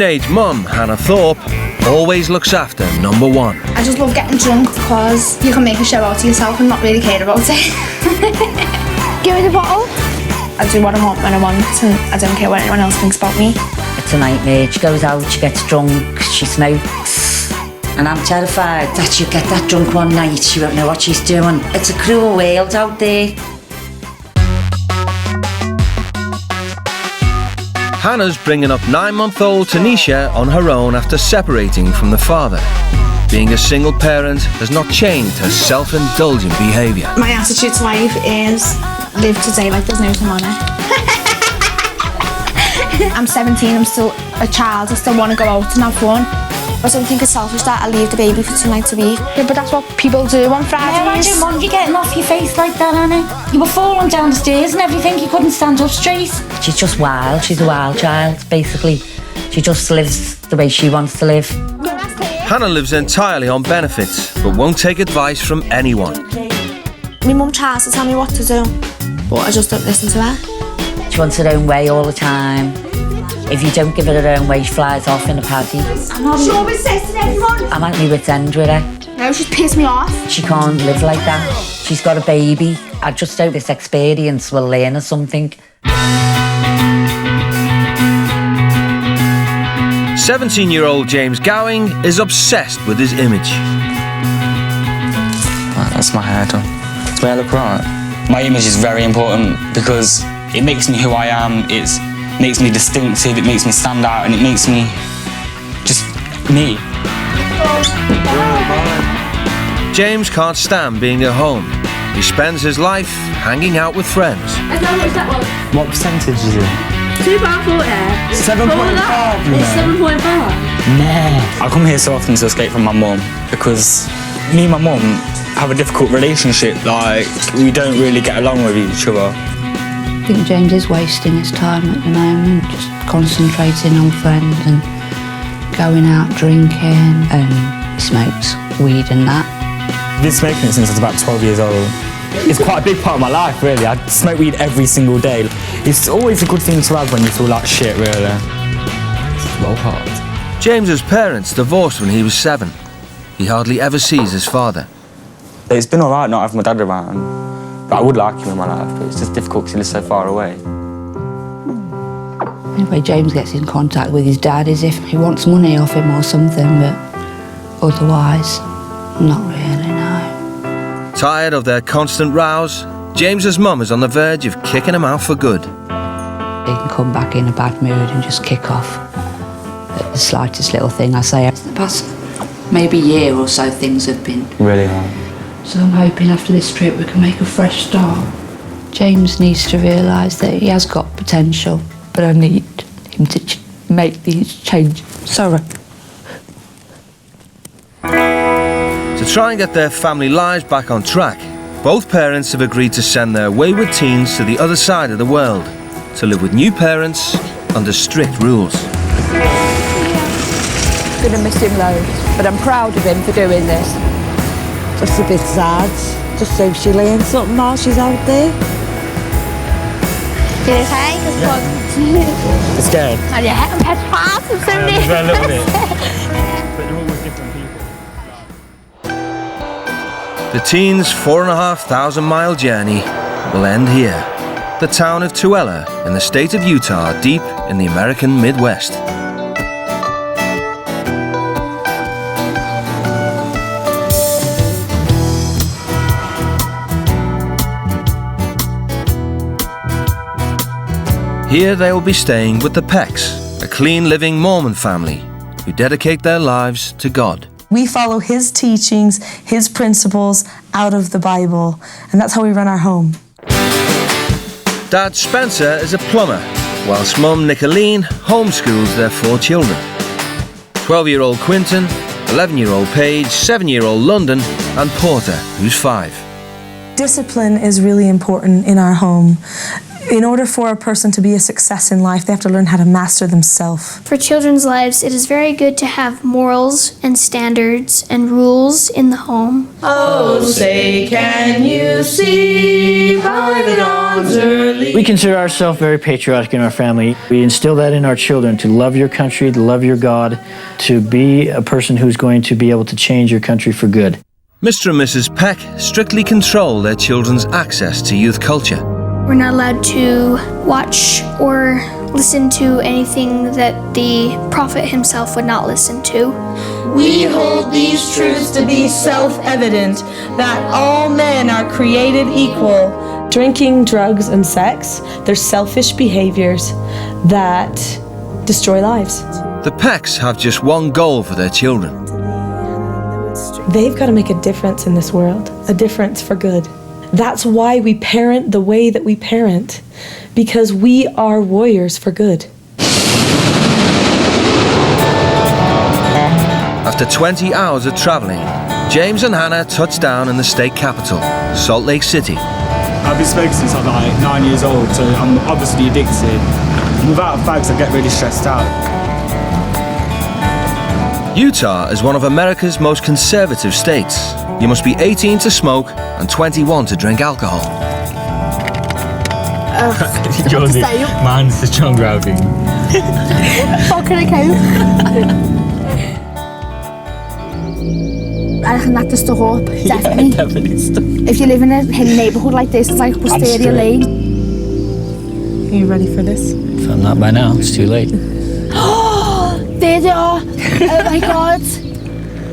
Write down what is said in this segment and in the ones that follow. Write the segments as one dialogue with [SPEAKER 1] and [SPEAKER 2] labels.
[SPEAKER 1] Teenage mum Hannah Thorpe always looks after number one.
[SPEAKER 2] I just love getting drunk because you can make a show out of yourself and not really care about it. Give me the bottle. I do what I want when I want and I don't care what anyone else thinks about me.
[SPEAKER 3] It's a nightmare. She goes out, she gets drunk, she smokes. And I'm terrified that she'll get that drunk one night, she won't know what she's doing. It's a cruel world out there.
[SPEAKER 1] Hannah's bringing up 9-month-old Tanisha on her own after separating from the father. Being a single parent has not changed her self-indulgent behaviour.
[SPEAKER 2] My attitude to life is live today like there's no tomorrow. I'm 17, I'm still a child, I still want to go out and have fun. I don't think it's selfish that I leave the baby for 2 nights a week. Yeah, but that's what people do on Fridays.
[SPEAKER 3] Yeah, I didn't want you getting off your face like that, Annie. You were falling down the stairs and everything, you couldn't stand up straight. She's just wild, she's a wild child, basically. She just lives the way she wants to live.
[SPEAKER 1] Hannah lives entirely on benefits, but won't take advice from anyone.
[SPEAKER 2] My mum tries to tell me what to do, but I just don't listen to her.
[SPEAKER 3] She wants her own way all the time. If you don't give her her own way, she flies off in a paddy.
[SPEAKER 2] She always says to everyone.
[SPEAKER 3] I'm at my wit's end with her.
[SPEAKER 2] No, she's pissed me off.
[SPEAKER 3] She can't live like that. She's got a baby. I just hope this experience will learn her something.
[SPEAKER 1] 17-year-old James Gowing is obsessed with his image.
[SPEAKER 4] Right, that's my hair done. Does my hair look right? My image is very important because it makes me who I am. It makes me distinctive, it makes me stand out, and it makes me just me.
[SPEAKER 1] James can't stand being at home. He spends his life hanging out with friends.
[SPEAKER 5] What percentage is it?
[SPEAKER 6] 2.40.
[SPEAKER 5] 7.5.
[SPEAKER 6] It's 7.5.
[SPEAKER 5] Nah.
[SPEAKER 4] I come here so often to escape from my mum because me and my mum have a difficult relationship. Like, we don't really get along with each other.
[SPEAKER 7] I think James is wasting his time at the moment, just concentrating on friends and going out drinking, and he smokes weed and that.
[SPEAKER 5] I've been smoking it since I was about 12 years old. It's quite a big part of my life, really. I smoke weed every single day. It's always a good thing to have when you feel like shit, really. It's well hard.
[SPEAKER 1] James's parents divorced when he was 7. He hardly ever sees his father.
[SPEAKER 4] It's been all right not having my dad around. But I would like him in my life, but it's just difficult because he lives so far away.
[SPEAKER 7] The way James gets in contact with his dad is if he wants money off him or something, but otherwise, not really, no.
[SPEAKER 1] Tired of their constant rows, James's mum is on the verge of kicking him out for good.
[SPEAKER 7] He can come back in a bad mood and just kick off at the slightest little thing I say. In the past maybe year or so, things have been
[SPEAKER 4] Really hard.
[SPEAKER 7] So I'm hoping after this trip we can make a fresh start. James needs to realise that he has got potential, but I need him to make these changes. Sorry.
[SPEAKER 1] To try and get their family lives back on track, both parents have agreed to send their wayward teens to the other side of the world to live with new parents under strict rules.
[SPEAKER 8] I'm going to miss him loads, but I'm proud of him for doing this.
[SPEAKER 9] It's a bit sad, just so she learns something while she's out there.
[SPEAKER 2] You okay?
[SPEAKER 5] It's scared.
[SPEAKER 2] Yeah, I'm petrified. I'm so
[SPEAKER 5] nervous. A little bit. But they're all with different people.
[SPEAKER 1] The teens' 4,500-mile journey will end here, the town of Tooele in the state of Utah, deep in the American Midwest. Here they will be staying with the Pecks, a clean-living Mormon family who dedicate their lives to God.
[SPEAKER 10] We follow his teachings, his principles out of the Bible, and that's how we run our home.
[SPEAKER 1] Dad Spencer is a plumber, whilst Mum Nicolene homeschools their 4 children. 12-year-old Quinton, 11-year-old Paige, 7-year-old London, and Porter, who's 5.
[SPEAKER 10] Discipline is really important in our home. In order for a person to be a success in life, they have to learn how to master themselves.
[SPEAKER 6] For children's lives, it is very good to have morals and standards and rules in the home.
[SPEAKER 11] Oh, say, can you see by the dawn bonds early. We consider ourselves very patriotic in our family. We instill that in our children to love your country, to love your God, to be a person who's going to be able to change your country for good.
[SPEAKER 1] Mr. and Mrs. Peck strictly control their children's access to youth culture.
[SPEAKER 6] We're not allowed to watch or listen to anything that the prophet himself would not listen to.
[SPEAKER 10] We hold these truths to be self-evident, that all men are created equal. Drinking, drugs, and sex, they're selfish behaviors that destroy lives.
[SPEAKER 1] The Pecks have just one goal for their children.
[SPEAKER 10] They've got to make a difference in this world, a difference for good. That's why we parent the way that we parent, because we are warriors for good.
[SPEAKER 1] After 20 hours of travelling, James and Hannah touched down in the state capital, Salt Lake City.
[SPEAKER 5] I've been smoking since I'm like 9 years old, so I'm obviously addicted. And without fags, I get really stressed out.
[SPEAKER 1] Utah is one of America's most conservative states. You must be 18 to smoke and 21 to drink alcohol.
[SPEAKER 5] Yours is, mine's the strong routing.
[SPEAKER 2] What can I count? I reckon that just stuck up, definitely.
[SPEAKER 5] Yeah, definitely stuck.
[SPEAKER 2] If you live in a neighbourhood like this, it's like Wisteria Lane.
[SPEAKER 10] Are you ready for this?
[SPEAKER 11] If I'm not by now, it's too late.
[SPEAKER 2] There they are. Oh my God.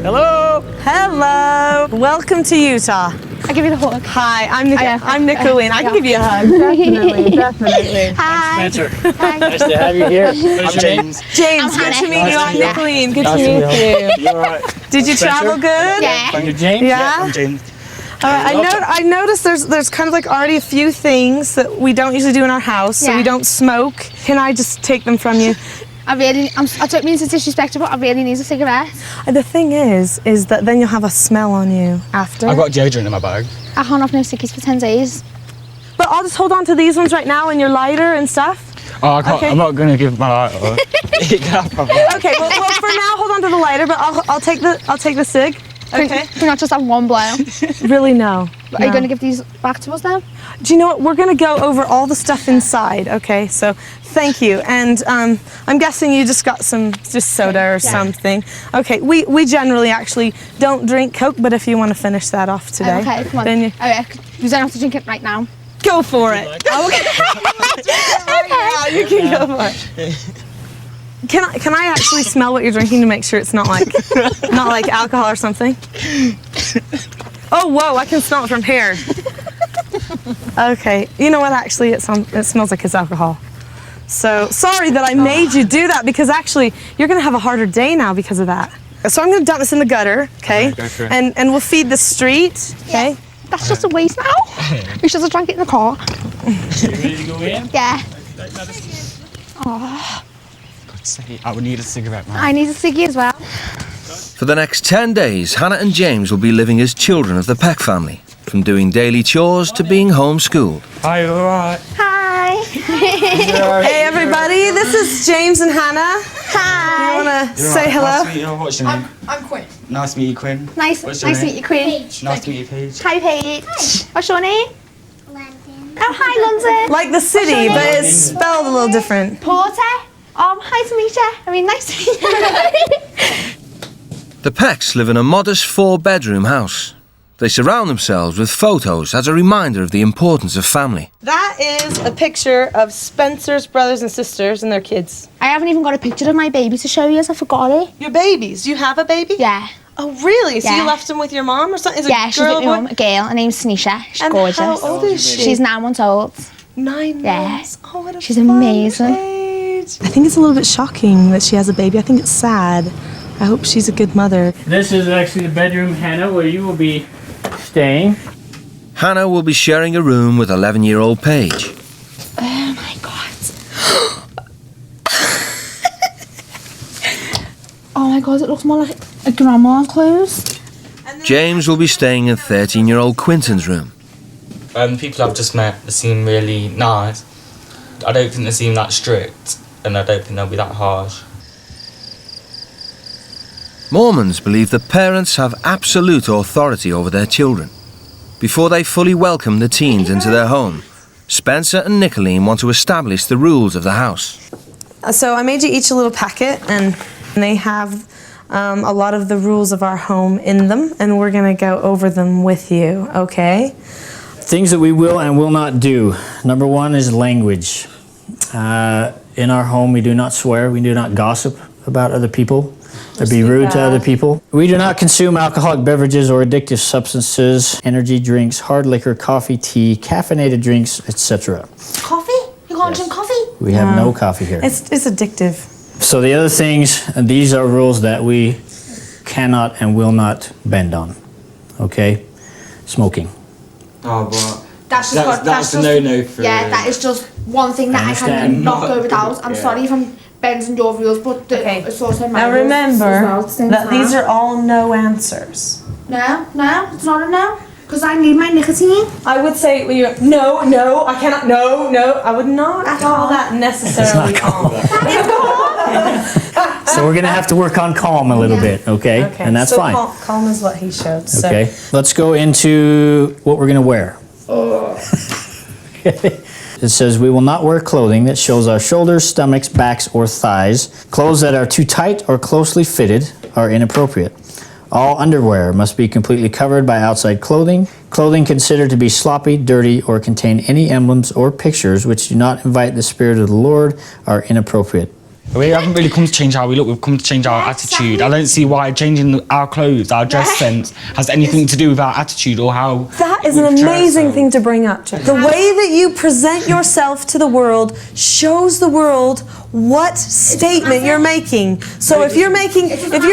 [SPEAKER 10] Hello. Hello. Welcome to Utah.
[SPEAKER 2] I'll give you the hug.
[SPEAKER 10] Hi, I'm Nicolene. I can give you a hug. Definitely.
[SPEAKER 2] Hi.
[SPEAKER 11] Spencer,
[SPEAKER 2] Hi.
[SPEAKER 11] nice to have you here. I'm James.
[SPEAKER 10] James, good to meet you. I'm Nicolene. Good to meet you.
[SPEAKER 11] You all right?
[SPEAKER 10] Did you travel good?
[SPEAKER 2] Yeah.
[SPEAKER 11] You're James?
[SPEAKER 10] Yeah?
[SPEAKER 5] I'm James.
[SPEAKER 10] I noticed there's kind of like already a few things that we don't usually do in our house. So
[SPEAKER 2] Yeah.
[SPEAKER 10] we don't smoke. Can I just take them from you?
[SPEAKER 2] I don't mean to disrespect you, but I really need a cigarette.
[SPEAKER 10] The thing is that then you'll have a smell on you after.
[SPEAKER 5] I've got deodorant in my bag.
[SPEAKER 2] I can't have no stickies for 10 days.
[SPEAKER 10] But I'll just hold on to these ones right now and your lighter and stuff.
[SPEAKER 5] Oh, I can't,
[SPEAKER 10] Okay.
[SPEAKER 5] I'm not going to give my lighter.
[SPEAKER 10] Okay, well for now hold on to the lighter, but I'll take the cig. Okay.
[SPEAKER 2] Can we not just have one blow?
[SPEAKER 10] Really, no.
[SPEAKER 2] Are you going to give these back to us now?
[SPEAKER 10] Do you know what? We're going to go over all the stuff inside, okay? So, thank you. And I'm guessing you just got just soda or something. Okay, we generally actually don't drink Coke, but if you want to finish that off today.
[SPEAKER 2] Okay, come on.
[SPEAKER 10] Then you
[SPEAKER 2] You don't have to drink it right now.
[SPEAKER 10] go for it.
[SPEAKER 2] Okay.
[SPEAKER 10] You can go for it. Can I actually smell what you're drinking to make sure it's not like alcohol or something? Oh, whoa, I can smell it from here. Okay, you know what, actually, it smells like it's alcohol. So, sorry that I made you do that, because actually, you're gonna have a harder day now because of that. So I'm gonna dump this in the gutter, okay?
[SPEAKER 5] Go for it.
[SPEAKER 10] And we'll feed the street, okay?
[SPEAKER 2] That's just a waste now. We should have drank it in the car.
[SPEAKER 11] You ready to go in?
[SPEAKER 2] Yeah.
[SPEAKER 5] I would need a cigarette, man.
[SPEAKER 2] I need a ciggy as well.
[SPEAKER 1] For the next 10 days, Hannah and James will be living as children of the Peck family, from doing daily chores to being homeschooled.
[SPEAKER 5] Are you alright?
[SPEAKER 2] Hi.
[SPEAKER 10] Hey everybody, this is James and Hannah.
[SPEAKER 2] Hi.
[SPEAKER 10] You wanna say hello?
[SPEAKER 5] Nice to meet you. What's your name?
[SPEAKER 2] I'm Quinn.
[SPEAKER 5] Nice to meet you, Quinn.
[SPEAKER 2] Nice
[SPEAKER 5] What's your
[SPEAKER 2] to
[SPEAKER 5] name?
[SPEAKER 2] meet you, Quinn.
[SPEAKER 5] Nice to meet you, Paige.
[SPEAKER 2] Hi, Paige. What's your name?
[SPEAKER 6] London.
[SPEAKER 2] Oh, hi, London.
[SPEAKER 10] Like the city, but it's spelled a little different.
[SPEAKER 2] Porter. Hi to meet you. I mean, nice to meet you.
[SPEAKER 1] The Pecks live in a modest 4-bedroom house. They surround themselves with photos as a reminder of the importance of family.
[SPEAKER 10] That is a picture of Spencer's brothers and sisters and their kids.
[SPEAKER 2] I haven't even got a picture of my baby to show you, as I forgot it.
[SPEAKER 10] Your babies? Do you have a baby?
[SPEAKER 2] Yeah.
[SPEAKER 10] Oh, really? So
[SPEAKER 2] Yeah.
[SPEAKER 10] you left them with your mom or something? Is it
[SPEAKER 2] Yeah,
[SPEAKER 10] a
[SPEAKER 2] she's
[SPEAKER 10] girl
[SPEAKER 2] with
[SPEAKER 10] or
[SPEAKER 2] my
[SPEAKER 10] boy?
[SPEAKER 2] mum, a girl. Her name's Snisha. She's
[SPEAKER 10] And
[SPEAKER 2] gorgeous.
[SPEAKER 10] how old is she?
[SPEAKER 2] She's 9 months old.
[SPEAKER 10] 9
[SPEAKER 2] Yeah.
[SPEAKER 10] months. Oh, what a
[SPEAKER 2] She's
[SPEAKER 10] fun
[SPEAKER 2] amazing.
[SPEAKER 10] age. I think it's a little bit shocking that she has a baby. I think it's sad. I hope she's a good mother.
[SPEAKER 11] This is actually the bedroom, Hannah, where you will be staying.
[SPEAKER 1] Hannah will be sharing a room with 11-year-old Paige.
[SPEAKER 2] Oh my God. Oh my God, it looks more like a grandma clothes.
[SPEAKER 1] James will be staying in 13-year-old Quinton's room.
[SPEAKER 4] The people I've just met, they seem really nice. I don't think they seem that strict, and I don't think they'll be that harsh.
[SPEAKER 1] Mormons believe that parents have absolute authority over their children. Before they fully welcome the teens into their home, Spencer and Nicolene want to establish the rules of the house.
[SPEAKER 10] So I made you each a little packet, and they have a lot of the rules of our home in them, and we're going to go over them with you, okay?
[SPEAKER 11] Things that we will and will not do. Number one is language. In our home, we do not swear. We do not gossip about other people or be rude to other people. We do not consume alcoholic beverages or addictive substances, energy drinks, hard liquor, coffee, tea, caffeinated drinks, etc.
[SPEAKER 2] Coffee? You can't drink coffee?
[SPEAKER 11] We have no coffee here.
[SPEAKER 10] It's addictive.
[SPEAKER 11] So the other things, and these are rules that we cannot and will not bend on. Okay? Smoking.
[SPEAKER 4] Oh, but
[SPEAKER 2] That's just
[SPEAKER 4] a no-no for...
[SPEAKER 2] Yeah, that is just one thing that I cannot go without. I'm sorry if I'm bending your rules, but it's also my
[SPEAKER 10] Now
[SPEAKER 2] rules
[SPEAKER 10] remember
[SPEAKER 2] as well at the same
[SPEAKER 10] that
[SPEAKER 2] time.
[SPEAKER 10] these are all no answers.
[SPEAKER 2] No, it's not a no. Because I need my nicotine.
[SPEAKER 10] I would say when you're no, I cannot, no. I would not call that necessarily calm.
[SPEAKER 11] So we're going to have to work on calm a little bit, okay? And that's
[SPEAKER 10] so
[SPEAKER 11] fine.
[SPEAKER 10] Calm is what he showed. So.
[SPEAKER 11] Okay, let's go into what we're going to wear. Okay. It says we will not wear clothing that shows our shoulders, stomachs, backs, or thighs. Clothes that are too tight or closely fitted are inappropriate. All underwear must be completely covered by outside clothing. Clothing considered to be sloppy, dirty, or contain any emblems or pictures which do not invite the Spirit of the Lord are inappropriate.
[SPEAKER 4] We haven't really come to change how we look, we've come to change our attitude. I don't see why changing our clothes, our dress sense, has anything to do with our attitude or how...
[SPEAKER 10] That is an amazing thing to bring up, Jack. The way that you present yourself to the world shows the world what statement you're making. So if you're making a statement,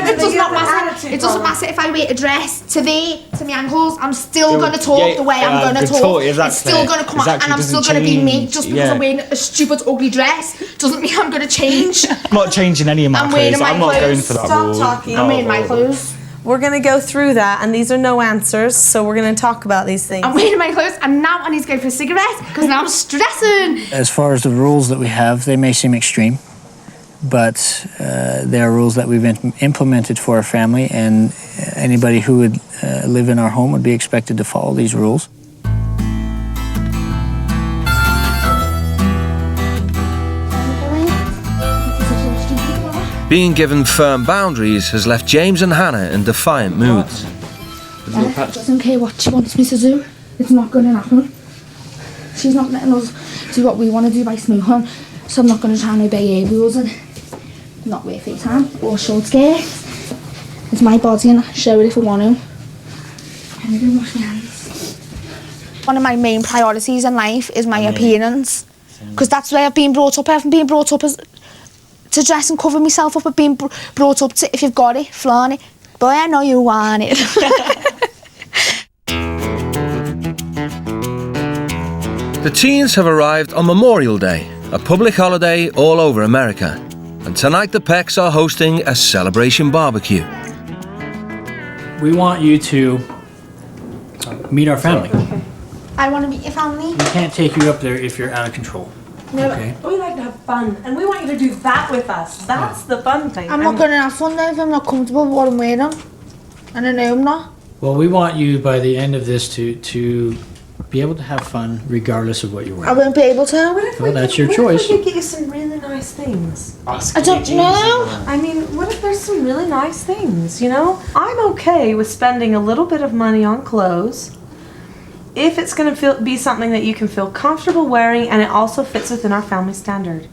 [SPEAKER 2] it doesn't matter if I wear a dress to my ankles. I'm still going to talk the way I'm going to talk. It's still going to come out, and I'm still going to be me. Just because I'm wearing a stupid, ugly dress doesn't mean I'm going to change.
[SPEAKER 4] I'm not changing any of my clothes. I'm not going for that rule.
[SPEAKER 10] Stop talking.
[SPEAKER 2] I'm wearing my clothes.
[SPEAKER 10] We're going to go through that, and these are no answers, so we're going to talk about these things.
[SPEAKER 2] I'm wearing my clothes, and now I need to go for a cigarette because now I'm stressing.
[SPEAKER 11] As far as the rules that we have, they may seem extreme, but they are rules that we've implemented for our family, and anybody who would live in our home would be expected to follow these rules.
[SPEAKER 1] Being given firm boundaries has left James and Hannah in defiant moods.
[SPEAKER 2] It doesn't care what she wants me to do. It's not going to happen. She's not letting us do what we want to do by smoking, so I'm not going to try and obey her rules and not wear face time or short skirts. It's my body and I show it if I want to. I'm going to wash my hands. One of my main priorities in life is my appearance, because that's the way I've been brought up. I haven't been brought up as to dress and cover myself up. I've been brought up to, if you've got it, flaunt it. Boy, I know you want it.
[SPEAKER 1] The teens have arrived on Memorial Day, a public holiday all over America. And tonight the Pecks are hosting a celebration barbecue.
[SPEAKER 11] We want you to meet our family.
[SPEAKER 2] I want to meet your family.
[SPEAKER 11] We can't take you up there if you're out of control.
[SPEAKER 10] No,
[SPEAKER 11] okay.
[SPEAKER 10] we like to have fun, and we want you to do that with us. That's the fun thing.
[SPEAKER 2] I'm not going to have fun though if I'm not comfortable with what I'm wearing. And I know I'm not.
[SPEAKER 11] Well, we want you by the end of this to be able to have fun regardless of what you're
[SPEAKER 2] I
[SPEAKER 11] wearing.
[SPEAKER 2] won't be able to.
[SPEAKER 11] Well, that's your choice.
[SPEAKER 10] What if we could get you some really nice things?
[SPEAKER 2] I don't know.
[SPEAKER 10] I mean, what if there's some really nice things, you know? I'm okay with spending a little bit of money on clothes if it's going to be something that you can feel comfortable wearing and it also fits within our family standard.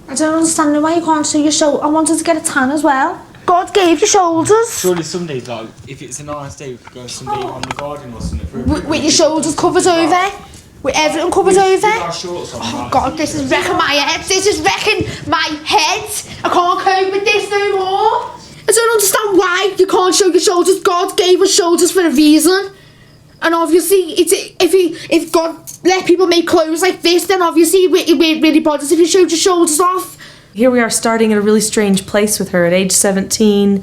[SPEAKER 2] I don't understand why you can't show your shoulder. I wanted to get a tan as well. God gave you shoulders.
[SPEAKER 4] Surely some days, like, if it's a nice day, we could go someday on the garden or something.
[SPEAKER 2] With your shoulders covered over. With everything covered over.
[SPEAKER 4] Oh
[SPEAKER 2] God, this is wrecking my head. This is wrecking my head. I can't cope with this no more. I don't understand why you can't show your shoulders. God gave us shoulders for a reason. And obviously, if God let people make clothes like this, then obviously it really bothers if you showed your shoulders off.
[SPEAKER 10] Here we are starting at a really strange place with her at age 17,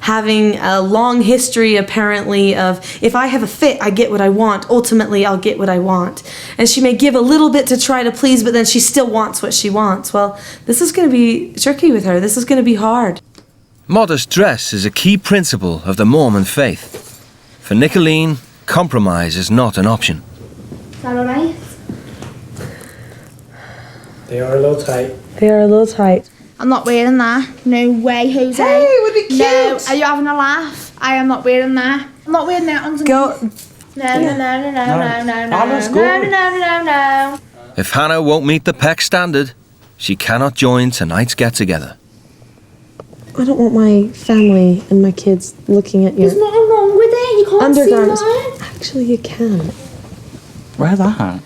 [SPEAKER 10] having a long history apparently of, if I have a fit, I get what I want. Ultimately, I'll get what I want. And she may give a little bit to try to please, but then she still wants what she wants. Well, this is going to be tricky with her. This is going to be hard.
[SPEAKER 1] Modest dress is a key principle of the Mormon faith. For Nicolene, compromise is not an option.
[SPEAKER 2] that alright?
[SPEAKER 11] They are a little tight.
[SPEAKER 10] They are a little tight.
[SPEAKER 2] I'm not wearing that. No way, Jose.
[SPEAKER 10] Hey, it would be cute.
[SPEAKER 2] No, are you having a laugh? I am not wearing that. I'm not wearing that underneath.
[SPEAKER 10] Go.
[SPEAKER 2] No.
[SPEAKER 1] If Hannah won't meet the Peck standard, she cannot join tonight's get-together.
[SPEAKER 10] I don't want my family and my kids looking at your
[SPEAKER 2] There's nothing wrong with it. You can't see
[SPEAKER 10] undergarments.
[SPEAKER 2] mine.
[SPEAKER 10] Actually, you can.
[SPEAKER 5] Where's that?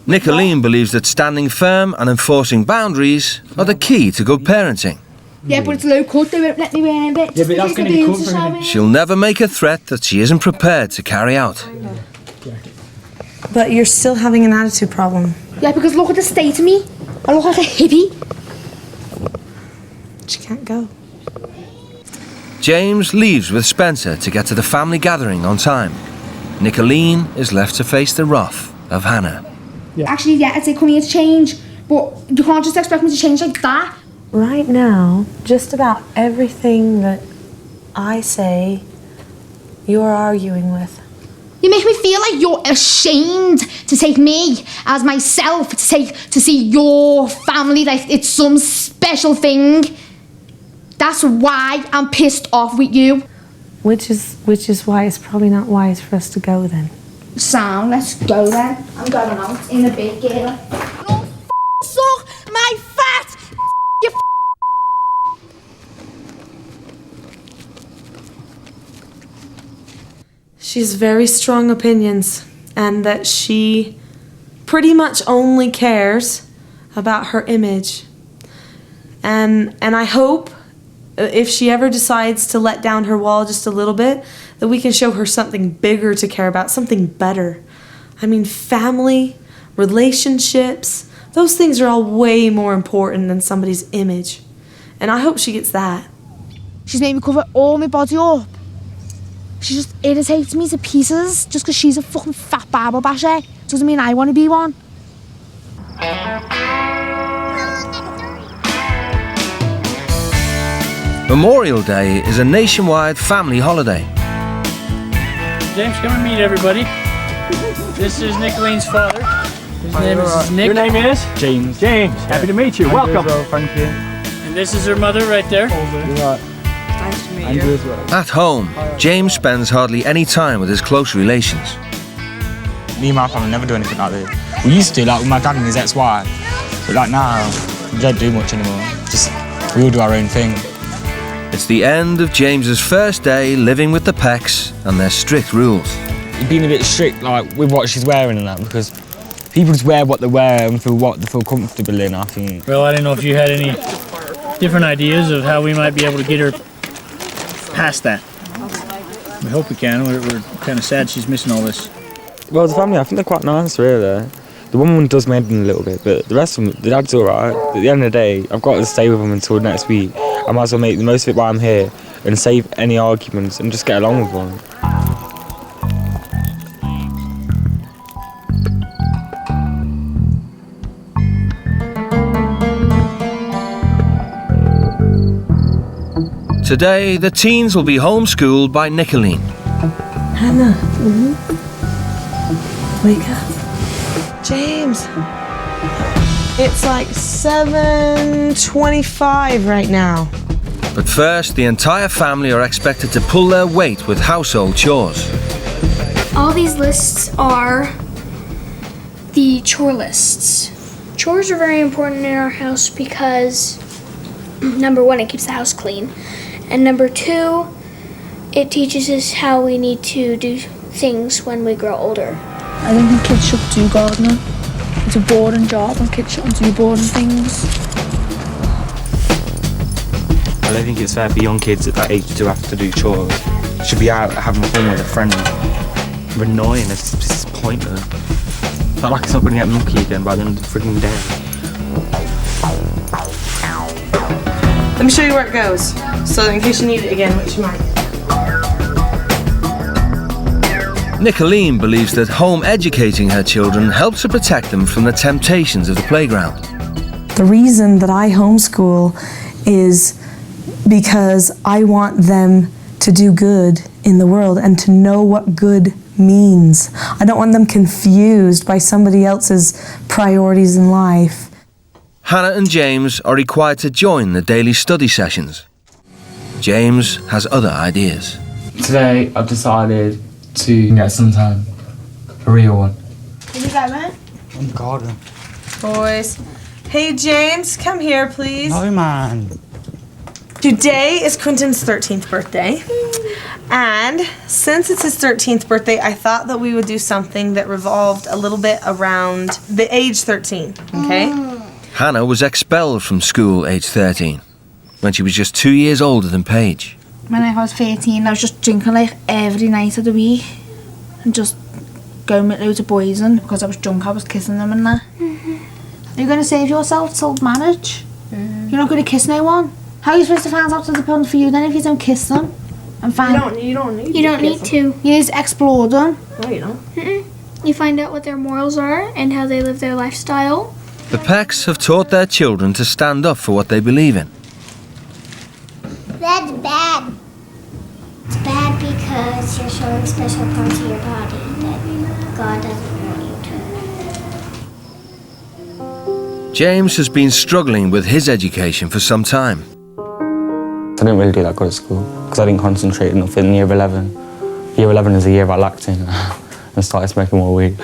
[SPEAKER 1] Nicolene believes that standing firm and enforcing boundaries are the key to good parenting.
[SPEAKER 2] Yeah, but it's low cut. They won't let me wear a bit.
[SPEAKER 5] Yeah, but that's gonna be cool.
[SPEAKER 1] She'll never make a threat that she isn't prepared to carry out.
[SPEAKER 10] But you're still having an attitude problem.
[SPEAKER 2] Yeah, because look at the state of me. I look like a hippie.
[SPEAKER 10] She can't go.
[SPEAKER 1] James leaves with Spencer to get to the family gathering on time. Nicolene is left to face the wrath of Hannah.
[SPEAKER 2] Actually, yeah, I'd say come here to change, but you can't just expect me to change like that.
[SPEAKER 10] Right now, just about everything that I say, you're arguing with.
[SPEAKER 2] You make me feel like you're ashamed to take me as myself, to see your family like it's some special thing. That's why I'm pissed off with you.
[SPEAKER 10] Which is why it's probably not wise for us to go then.
[SPEAKER 2] Sam, let's go then. I'm going out in a bit, girl. Don't suck my fat, you
[SPEAKER 10] She's very strong opinions, and that she pretty much only cares about her image. And I hope if she ever decides to let down her wall just a little bit, that we can show her something bigger to care about, something better. I mean, family, relationships, those things are all way more important than somebody's image. And I hope she gets that.
[SPEAKER 2] She's made me cover all my body up. She just irritates me to pieces just because she's a fucking fat Bible basher. Doesn't mean I want to be one.
[SPEAKER 1] Memorial Day is a nationwide family holiday.
[SPEAKER 12] James, come and meet everybody. This is Nicolene's father. His name is Nick.
[SPEAKER 13] Your name is?
[SPEAKER 5] James.
[SPEAKER 13] James. Happy to meet you. Welcome.
[SPEAKER 5] Thank you.
[SPEAKER 12] And this is her mother right there.
[SPEAKER 10] Nice to meet you.
[SPEAKER 5] As well.
[SPEAKER 1] At home, James spends hardly any time with his close relations.
[SPEAKER 4] Me and my family never do anything like this. We used to, like with my dad and his ex-wife, but like now, we don't do much anymore. Just, we all do our own thing.
[SPEAKER 1] It's the end of James's first day living with the Pecks and their strict rules.
[SPEAKER 4] You've been a bit strict, like with what she's wearing and that, because people just wear what they wear and feel what they feel comfortable in, I think.
[SPEAKER 12] Well, I didn't know if you had any different ideas of how we might be able to get her past that. We hope we can. We're kind of sad she's missing all this.
[SPEAKER 4] Well, the family, I think they're quite nice, really. The woman does my head in a little bit, but the rest of them, the dad's all right. But at the end of the day, I've got to stay with them until next week. I might as well make the most of it while I'm here and save any arguments and just get along with them.
[SPEAKER 1] Today, the teens will be homeschooled by Nicolene.
[SPEAKER 10] Hannah. Wake up. James. It's like 7:25 right now.
[SPEAKER 1] But first, the entire family are expected to pull their weight with household chores.
[SPEAKER 6] All these lists are the chore lists. Chores are very important in our house because, number one, it keeps the house clean. And number two, it teaches us how we need to do things when we grow older.
[SPEAKER 2] I don't think kids should do gardening. It's a boring job and kids shouldn't do boring things.
[SPEAKER 4] I don't think it's fair for young kids at that age to have to do chores. Should be out having fun with a friend. They're annoying, it's just pointless. It's not like it's not going to get mucky again by the end of the freaking day.
[SPEAKER 10] Let me show you where it goes, so in case you need it again, which you might.
[SPEAKER 1] Nicolene believes that home educating her children helps to protect them from the temptations of the playground.
[SPEAKER 10] The reason that I homeschool is because I want them to do good in the world and to know what good means. I don't want them confused by somebody else's priorities in life.
[SPEAKER 1] Hannah and James are required to join the daily study sessions. James has other ideas.
[SPEAKER 4] Today I've decided to get some time. A real one.
[SPEAKER 2] Where you going?
[SPEAKER 5] I'm garden.
[SPEAKER 10] Boys. Hey, James, come here, please.
[SPEAKER 5] No, man.
[SPEAKER 10] Today is Quentin's 13th birthday. And since it's his 13th birthday, I thought that we would do something that revolved a little bit around the age 13, okay?
[SPEAKER 1] Hannah was expelled from school age 13, when she was just 2 years older than Paige.
[SPEAKER 2] When I was 13, I was just drinking like every night of the week and just going with loads of boys in because I was drunk. I was kissing them and that. Are you going to save yourself till marriage? You're not going to kiss no one. How are you supposed to find out what's important for you then if you don't kiss them? And find
[SPEAKER 6] You don't need to.
[SPEAKER 2] You need to explore them.
[SPEAKER 10] No, you don't.
[SPEAKER 6] You find out what their morals are and how they live their lifestyle.
[SPEAKER 1] The Pecks have taught their children to stand up for what they believe in.
[SPEAKER 14] That's bad. It's bad because you're showing special parts of your body that God doesn't want you to.
[SPEAKER 1] James has been struggling with his education for some time.
[SPEAKER 4] I didn't really do that good at school because I didn't concentrate enough in year 11. Year 11 is the year I lacked in and started smoking more weed.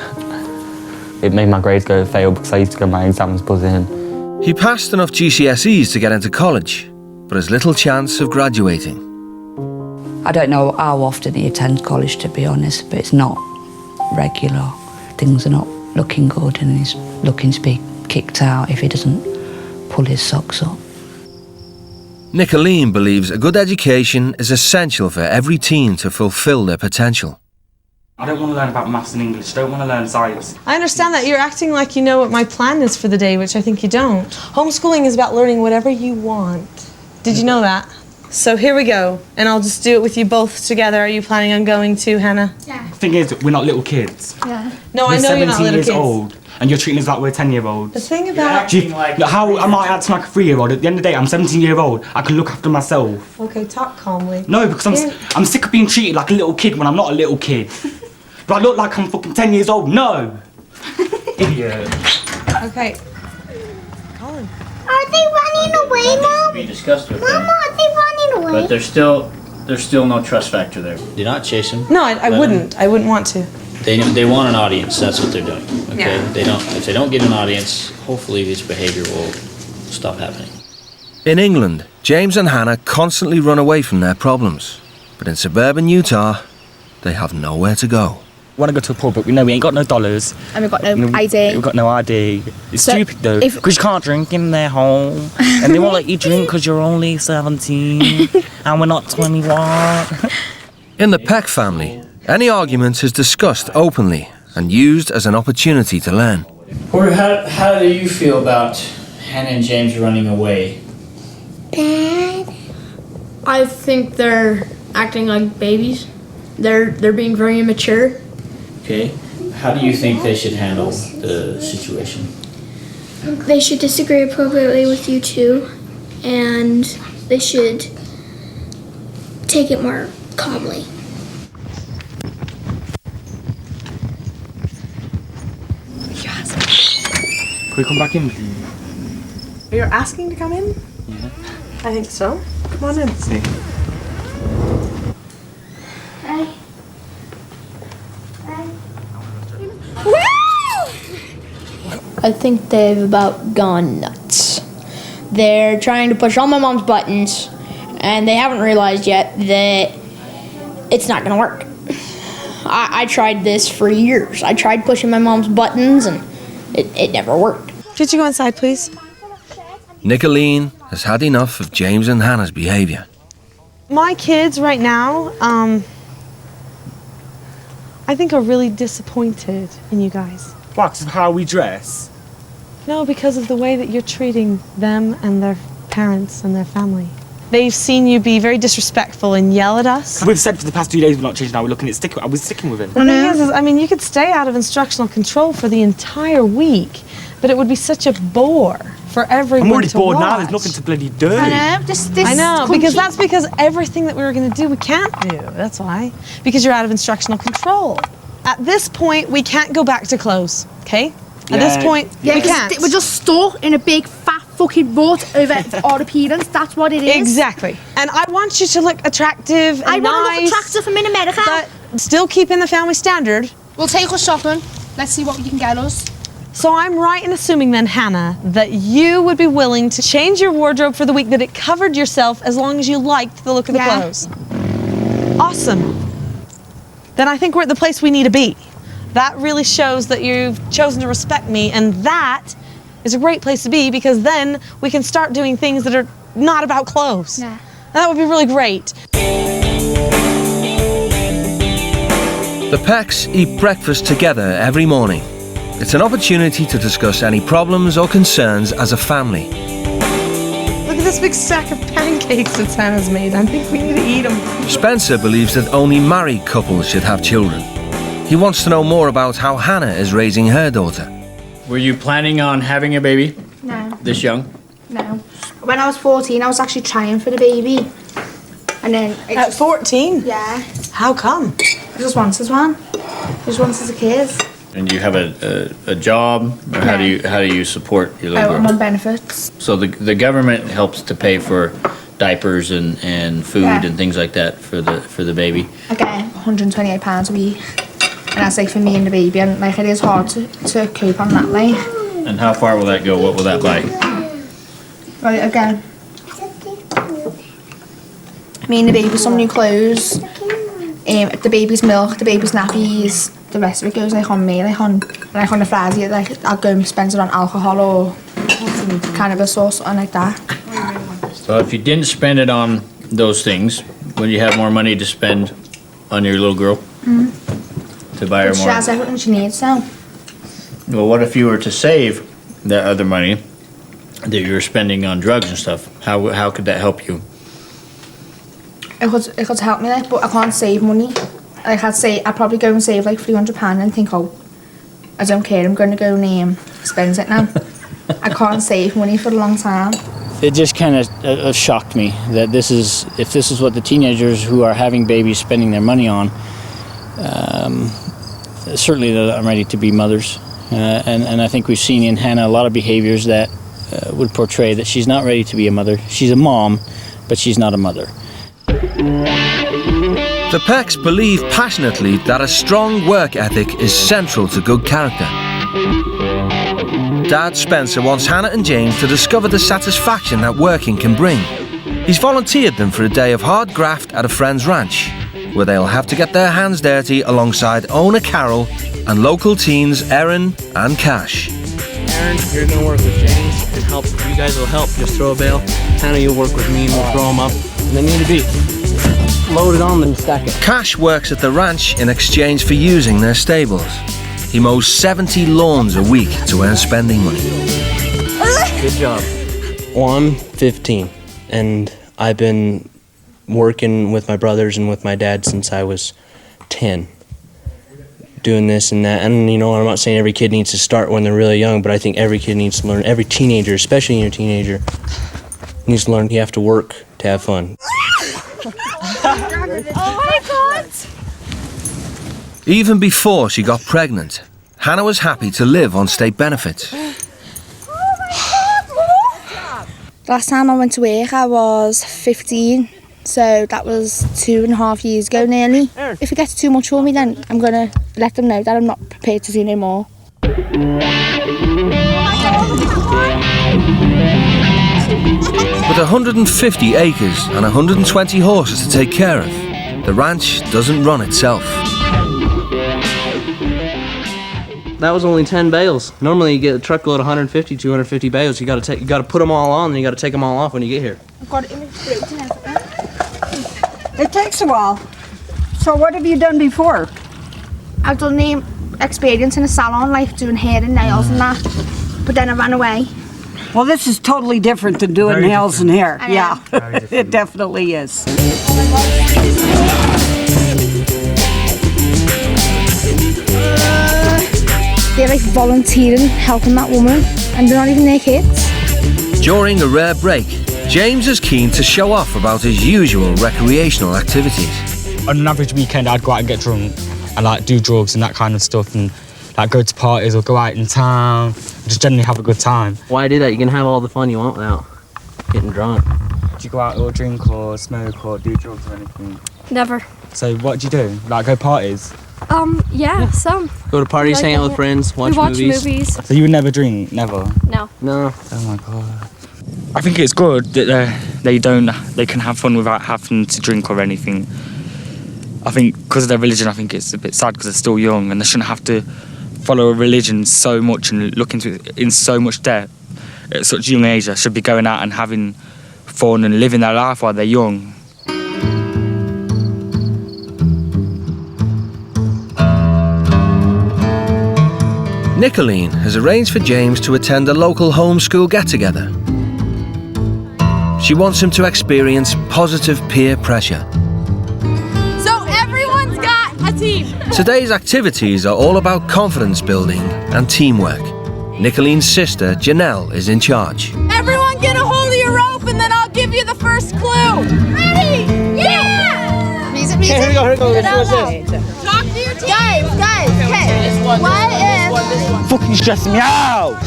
[SPEAKER 4] It made my grades fail because I used to go my exams buzzing.
[SPEAKER 1] He passed enough GCSEs to get into college, but has little chance of graduating.
[SPEAKER 7] I don't know how often he attends college, to be honest, but it's not regular. Things are not looking good and he's looking to be kicked out if he doesn't pull his socks up.
[SPEAKER 1] Nicolene believes a good education is essential for every teen to fulfill their potential.
[SPEAKER 4] I don't want to learn about maths and English. I don't want to learn science.
[SPEAKER 10] I understand that. You're acting like you know what my plan is for the day, which I think you don't. Homeschooling is about learning whatever you want. Did you know that? So here we go, and I'll just do it with you both together. Are you planning on going too, Hannah?
[SPEAKER 6] Yeah.
[SPEAKER 4] The thing is, we're not little kids.
[SPEAKER 2] Yeah.
[SPEAKER 10] No,
[SPEAKER 4] We're
[SPEAKER 10] I know you're not
[SPEAKER 4] 17
[SPEAKER 10] little
[SPEAKER 4] years
[SPEAKER 10] kids.
[SPEAKER 4] old, and you're treating us like we're 10-year-olds.
[SPEAKER 10] The thing about...
[SPEAKER 4] How am I acting like a 3-year-old? At the end of the day, I'm 17-year-old. I can look after myself.
[SPEAKER 10] Okay, talk calmly.
[SPEAKER 4] No, because I'm sick of being treated like a little kid when I'm not a little kid. Do I look like I'm fucking 10 years old? No! Idiot.
[SPEAKER 10] Okay.
[SPEAKER 14] Are they running away, Mom?
[SPEAKER 12] Be discussed with
[SPEAKER 14] Mama,
[SPEAKER 12] them,
[SPEAKER 14] are they running away?
[SPEAKER 12] but there's still no trust factor there.
[SPEAKER 15] Do not chase them.
[SPEAKER 10] No, I wouldn't. I wouldn't want to.
[SPEAKER 15] They want an audience. That's what they're doing. Okay.
[SPEAKER 10] Yeah.
[SPEAKER 15] If they don't get an audience, hopefully this behavior will stop happening.
[SPEAKER 1] In England, James and Hannah constantly run away from their problems. But in suburban Utah, they have nowhere to go.
[SPEAKER 4] We want to go to a pub, but we know we ain't got no dollars.
[SPEAKER 2] And we've got no ID.
[SPEAKER 4] We've got no ID. It's
[SPEAKER 2] So,
[SPEAKER 4] stupid though,
[SPEAKER 2] if-
[SPEAKER 4] because you can't drink in their home, and they won't let you drink because you're only 17, and we're not 21.
[SPEAKER 1] In the Peck family, any argument is discussed openly and used as an opportunity to learn.
[SPEAKER 15] Porter, how do you feel about Hannah and James running away?
[SPEAKER 14] Bad.
[SPEAKER 6] I think they're acting like babies. They're being very immature.
[SPEAKER 15] Okay. How do you think they should handle the situation?
[SPEAKER 6] They should disagree appropriately with you two, and they should take it more calmly.
[SPEAKER 4] Can we come back in?
[SPEAKER 10] You're asking to come in?
[SPEAKER 4] Yeah.
[SPEAKER 10] I think so. Come on in.
[SPEAKER 4] See.
[SPEAKER 14] Hey.
[SPEAKER 6] I think they've about gone nuts. They're trying to push all my mom's buttons, and they haven't realized yet that it's not gonna work. I tried this for years. I tried pushing my mom's buttons, and it never worked.
[SPEAKER 10] Could you go inside, please?
[SPEAKER 1] Nicolene has had enough of James and Hannah's behaviour.
[SPEAKER 10] My kids right now, I think are really disappointed in you guys.
[SPEAKER 4] Why? Because of how we dress?
[SPEAKER 10] No, because of the way that you're treating them and their parents and their family. They've seen you be very disrespectful and yell at us.
[SPEAKER 4] We've said for the past 2 days we're not changing how we're looking at sticking. I was sticking with it.
[SPEAKER 10] The thing is, I mean, you could stay out of instructional control for the entire week, but it would be such a bore for everyone
[SPEAKER 4] I'm already
[SPEAKER 10] to
[SPEAKER 4] bored
[SPEAKER 10] watch.
[SPEAKER 4] now. There's nothing to bloody do.
[SPEAKER 2] I know, this
[SPEAKER 10] I know,
[SPEAKER 2] country-
[SPEAKER 10] because that's because everything that we were going to do, we can't do. That's why. Because you're out of instructional control. At this point, we can't go back to clothes, okay? At this point, we can't.
[SPEAKER 2] We're just stuck in a big fat fucking rut over our appearance. That's what it is.
[SPEAKER 10] Exactly. And I want you to look attractive and
[SPEAKER 2] I want to
[SPEAKER 10] nice,
[SPEAKER 2] look attractive. I'm in America.
[SPEAKER 10] but still keeping the family standard.
[SPEAKER 2] We'll take us shopping. Let's see what you can get us.
[SPEAKER 10] So I'm right in assuming then, Hannah, that you would be willing to change your wardrobe for the week that it covered yourself as long as you liked the look of the clothes. Awesome. Then I think we're at the place we need to be. That really shows that you've chosen to respect me, and that is a great place to be, because then we can start doing things that are not about clothes.
[SPEAKER 2] Yeah.
[SPEAKER 10] That would be really great.
[SPEAKER 1] The Pecks eat breakfast together every morning. It's an opportunity to discuss any problems or concerns as a family.
[SPEAKER 10] Look at this big stack of pancakes that Hannah's made. I think we need to eat them.
[SPEAKER 1] Spencer believes that only married couples should have children. He wants to know more about how Hannah is raising her daughter.
[SPEAKER 15] Were you planning on having a baby
[SPEAKER 2] No.
[SPEAKER 15] this young?
[SPEAKER 2] No. When I was 14, I was actually trying for the baby. And then...
[SPEAKER 10] At 14?
[SPEAKER 2] Yeah.
[SPEAKER 10] How come?
[SPEAKER 2] I just wanted one. I just wanted a kid.
[SPEAKER 15] And you have a job, or how do you support your little
[SPEAKER 2] I'm
[SPEAKER 15] girl?
[SPEAKER 2] on benefits.
[SPEAKER 15] So the government helps to pay for diapers and food and things like that for the baby.
[SPEAKER 2] I get £128 a week. And that's like for me and the baby, and like it is hard to cope on that, like.
[SPEAKER 15] And how far will that go? What will that buy?
[SPEAKER 2] Right, again. Me and the baby some new clothes, the baby's milk, the baby's nappies, the rest of it goes like on me, like on the Friday, like I'll go and spend it on alcohol or cannabis or something like that.
[SPEAKER 15] So if you didn't spend it on those things, would you have more money to spend on your little girl? To buy her
[SPEAKER 2] She
[SPEAKER 15] more?
[SPEAKER 2] has everything she needs now.
[SPEAKER 15] Well, what if you were to save that other money that you're spending on drugs and stuff? How could that help you?
[SPEAKER 2] It could help me, like, but I can't save money. Like I'd probably go and save like £300 and think, oh, I don't care, I'm going to go and spend it now. I can't save money for a long time.
[SPEAKER 11] It just kind of shocked me that if this is what the teenagers who are having babies spending their money on, certainly that I'm ready to be mothers. And I think we've seen in Hannah a lot of behaviors that would portray that she's not ready to be a mother. She's a mom, but she's not a mother.
[SPEAKER 1] The Pecks believe passionately that a strong work ethic is central to good character. Dad Spencer wants Hannah and James to discover the satisfaction that working can bring. He's volunteered them for a day of hard graft at a friend's ranch, where they'll have to get their hands dirty alongside owner Carol and local teens Erin and Cash.
[SPEAKER 16] Erin, you're gonna work with James and help. You guys will help. Just throw a bale. Hannah, you'll work with me and we'll throw them up. And they need to be loaded on them and stack it.
[SPEAKER 1] Cash works at the ranch in exchange for using their stables. He mows 70 lawns a week to earn spending money.
[SPEAKER 16] Good job. Well, I'm 15 and I've been working with my brothers and with my dad since I was 10. Doing this and that, and you know, I'm not saying every kid needs to start when they're really young, but I think every kid needs to learn, every teenager, especially your teenager, needs to learn you have to work to have fun.
[SPEAKER 2] Oh my God!
[SPEAKER 1] Even before she got pregnant, Hannah was happy to live on state benefits.
[SPEAKER 2] Last time I went to work, I was 15. So that was 2.5 years ago nearly. If it gets too much for me, then I'm going to let them know that I'm not prepared to do no more.
[SPEAKER 1] With 150 acres and 120 horses to take care of, the ranch doesn't run itself.
[SPEAKER 16] That was only 10 bales. Normally you get a truckload of 150, 250 bales. You got to put them all on, and you got to take them all off when you get here.
[SPEAKER 2] I've got it in the fridge and everything.
[SPEAKER 17] It takes a while. So what have you done before?
[SPEAKER 2] I've done the experience in a salon, like doing hair and nails and that. But then I ran away.
[SPEAKER 17] Well, this is totally different than doing
[SPEAKER 2] Very
[SPEAKER 17] nails and hair.
[SPEAKER 2] I know.
[SPEAKER 17] Yeah, it definitely is.
[SPEAKER 2] They're like volunteering, helping that woman, and they're not even their kids.
[SPEAKER 1] During a rare break, James is keen to show off about his usual recreational activities.
[SPEAKER 5] On an average weekend, I'd go out and get drunk and like do drugs and that kind of stuff, and like go to parties or go out in town, just generally have a good time.
[SPEAKER 16] Why do that? You can have all the fun you want without getting drunk.
[SPEAKER 5] Do you go out or drink or smoke or do drugs or anything?
[SPEAKER 6] Never.
[SPEAKER 5] So what do you do? Like go parties?
[SPEAKER 6] Yeah, some.
[SPEAKER 16] Go to parties, hang out with
[SPEAKER 6] it.
[SPEAKER 16] friends, watch
[SPEAKER 6] We watch
[SPEAKER 16] movies.
[SPEAKER 6] movies.
[SPEAKER 5] So you would never drink? Never?
[SPEAKER 6] No.
[SPEAKER 16] No.
[SPEAKER 5] Oh my god. I think it's good that they can have fun without having to drink or anything. I think because of their religion, I think it's a bit sad because they're still young and they shouldn't have to follow a religion so much and look into it in so much depth at such a young age. They should be going out and having fun and living their life while they're young.
[SPEAKER 1] Nicolene has arranged for James to attend a local homeschool get-together. She wants him to experience positive peer pressure.
[SPEAKER 18] So everyone's got a team.
[SPEAKER 1] Today's activities are all about confidence building and teamwork. Nicolene's sister, Janelle, is in charge.
[SPEAKER 18] Everyone get a hold of your rope and then I'll give you the first clue. Ready? Yeah! Music.
[SPEAKER 13] Okay, here we go. What's this?
[SPEAKER 18] Talk to your team. Guys, okay. What is...
[SPEAKER 5] Fucking stressing me out!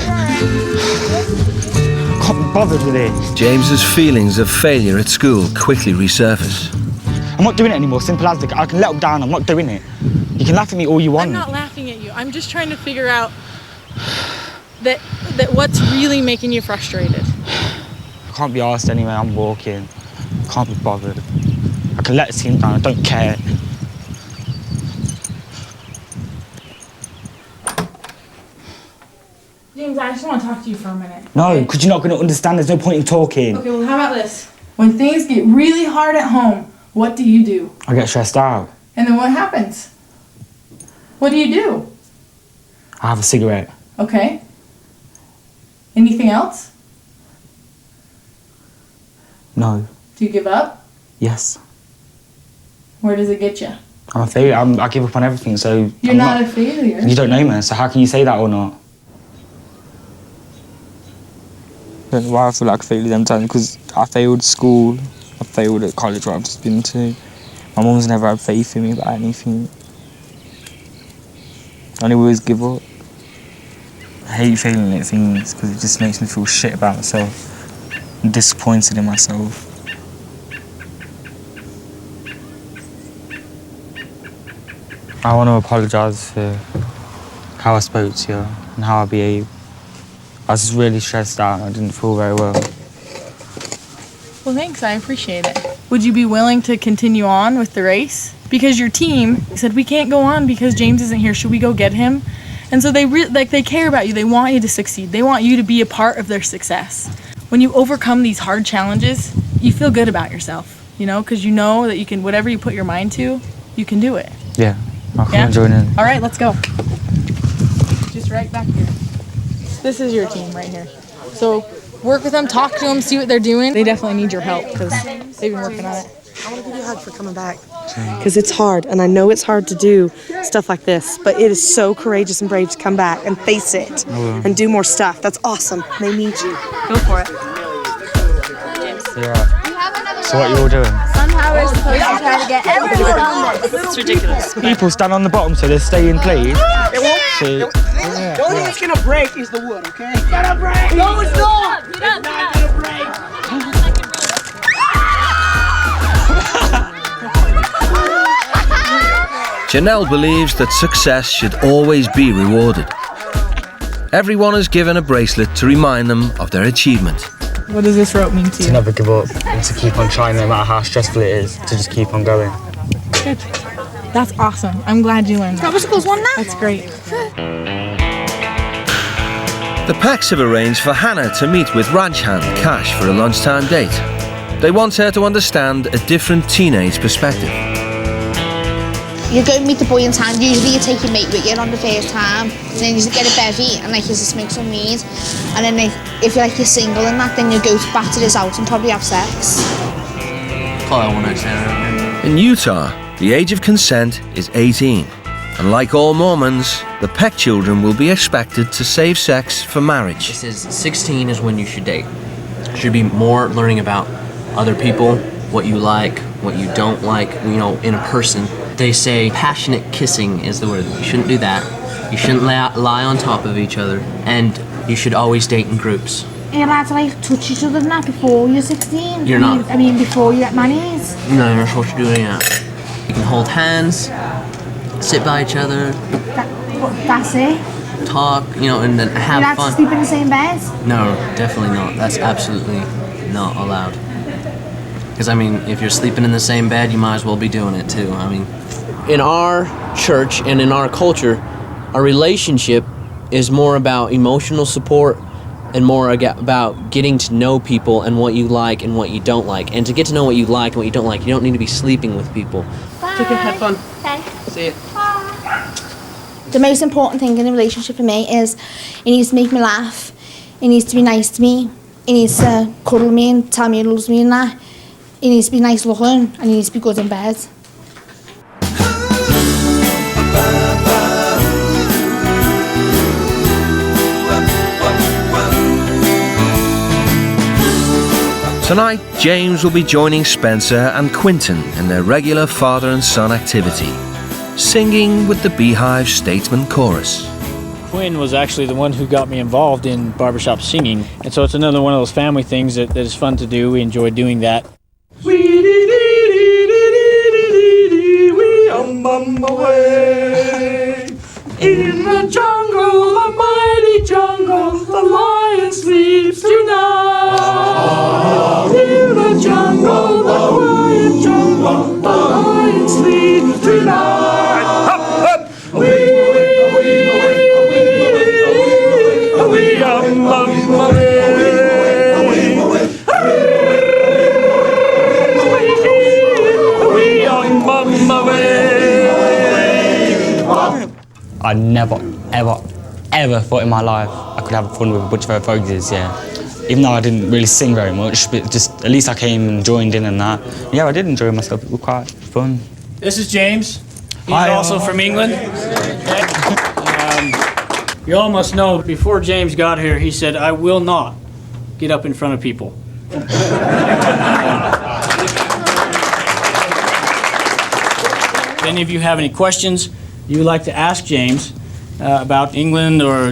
[SPEAKER 5] Can't be bothered with it.
[SPEAKER 1] James's feelings of failure at school quickly resurface.
[SPEAKER 5] I'm not doing it anymore, simple as I can let them down, I'm not doing it. You can laugh at me all you want.
[SPEAKER 18] I'm not laughing at you. I'm just trying to figure out that what's really making you frustrated.
[SPEAKER 5] I can't be asked anyway, I'm walking. Can't be bothered. I can let the team down, I don't care.
[SPEAKER 18] James, I just want to talk to you for a minute.
[SPEAKER 5] No, because you're not going to understand, there's no point in talking.
[SPEAKER 18] Okay, well, how about this? When things get really hard at home, what do you do?
[SPEAKER 5] I get stressed out.
[SPEAKER 18] And then what happens? What do?
[SPEAKER 5] I have a cigarette.
[SPEAKER 18] Okay. Anything else?
[SPEAKER 5] No.
[SPEAKER 18] Do you give up?
[SPEAKER 5] Yes.
[SPEAKER 18] Where does it get you?
[SPEAKER 5] I'm a failure, I give up on everything, so...
[SPEAKER 18] You're not a failure.
[SPEAKER 5] You don't know me, so how can you say that or not? I don't know why I feel like a failure them times, because I failed school, I failed at college where I've just been to. My mum's never had faith in me about anything. I always give up. I hate failing at things because it just makes me feel shit about myself. I'm disappointed in myself. I want to apologise for how I spoke to you and how I behaved. I was just really stressed out and I didn't feel very well.
[SPEAKER 18] Well, thanks. I appreciate it. Would you be willing to continue on with the race? Because your team said, we can't go on because James isn't here. Should we go get him? And so they care about you. They want you to succeed. They want you to be a part of their success. When you overcome these hard challenges, you feel good about yourself, you know, because you know that you can, whatever you put your mind to, you can do it.
[SPEAKER 5] Yeah, I'll come and join in.
[SPEAKER 18] All right, let's go. Just right back here. This is your team right here. So work with them, talk to them, see what they're doing. They definitely need your help because they've been working on it.
[SPEAKER 10] I want to give you a hug for coming back. Because it's hard, and I know it's hard to do stuff like this, but it is so courageous and brave to come back and face it and do more stuff. That's awesome. They need you. Go for it.
[SPEAKER 5] Yeah. So what are you all doing?
[SPEAKER 18] Somehow we're supposed to try to get everyone on this. It's ridiculous.
[SPEAKER 5] People stand on the bottom so they stay in place.
[SPEAKER 13] The only thing that's gonna break is the wood, okay? It's gonna break! No, it's not! It's not gonna break!
[SPEAKER 1] Janelle believes that success should always be rewarded. Everyone is given a bracelet to remind them of their achievement.
[SPEAKER 18] What does this rope mean to you?
[SPEAKER 5] To never give up and to keep on trying no matter how stressful it is, to just keep on going.
[SPEAKER 18] Good. That's awesome. I'm glad you learned that. That's great.
[SPEAKER 1] The Pecks have arranged for Hannah to meet with ranch hand Cash for a lunchtime date. They want her to understand a different teenage perspective.
[SPEAKER 2] You go meet the boy in town, usually you take your mate with you on the first time, and then you just get a bevy and like you just smoke some weed, and then if you're single and that, then you go back to his house and probably have sex.
[SPEAKER 16] Call that one night stand.
[SPEAKER 1] In Utah, the age of consent is 18, and like all Mormons, the Peck children will be expected to save sex for marriage.
[SPEAKER 16] It says 16 is when you should date. Should be more learning about other people, what you like, what you don't like, you know, in a person,
[SPEAKER 19] They say passionate kissing is the word. You shouldn't do that. You shouldn't lie on top of each other, and you should always date in groups.
[SPEAKER 2] Are you allowed to like touch each other and that before you're 16?
[SPEAKER 19] You're not.
[SPEAKER 2] I mean before you get married?
[SPEAKER 19] No, you're not supposed to do any of that. You can hold hands, sit by each other.
[SPEAKER 2] That's it?
[SPEAKER 19] Talk, and then have
[SPEAKER 2] You're allowed
[SPEAKER 19] fun.
[SPEAKER 2] to sleep in the same bed?
[SPEAKER 19] No, definitely not. That's absolutely not allowed. Because, if you're sleeping in the same bed, you might as well be doing it too. In our church and in our culture, our relationship is more about emotional support and more about getting to know people and what you like and what you don't like. And to get to know what you like and what you don't like, you don't need to be sleeping with people.
[SPEAKER 10] It's okay, have fun.
[SPEAKER 14] Bye.
[SPEAKER 19] See you.
[SPEAKER 2] The most important thing in a relationship for me is he needs to make me laugh, he needs to be nice to me, he needs to cuddle me and tell me he loves me and that. He needs to be nice looking and he needs to be good in bed.
[SPEAKER 1] Tonight, James will be joining Spencer and Quinton in their regular father and son activity, singing with the Beehive Statesman Chorus.
[SPEAKER 12] Quinn was actually the one who got me involved in barbershop singing, and so it's another one of those family things that is fun to do. We enjoy doing that.
[SPEAKER 13] We away. In the jungle, a mighty jungle, the lion sleeps tonight. In the jungle, the quiet jungle, the lion sleeps tonight. Up, up. We
[SPEAKER 5] I never, ever thought in my life I could have fun with a bunch of other fogies, yeah. Even though I didn't really sing very much, but just at least I came and joined in and that. Yeah, I did enjoy myself. It was quite fun.
[SPEAKER 12] This is James. He's
[SPEAKER 5] Hi,
[SPEAKER 12] also from England. You all must know, before James got here, he said, I will not get up in front of people. If any of you have any questions you would like to ask James about England or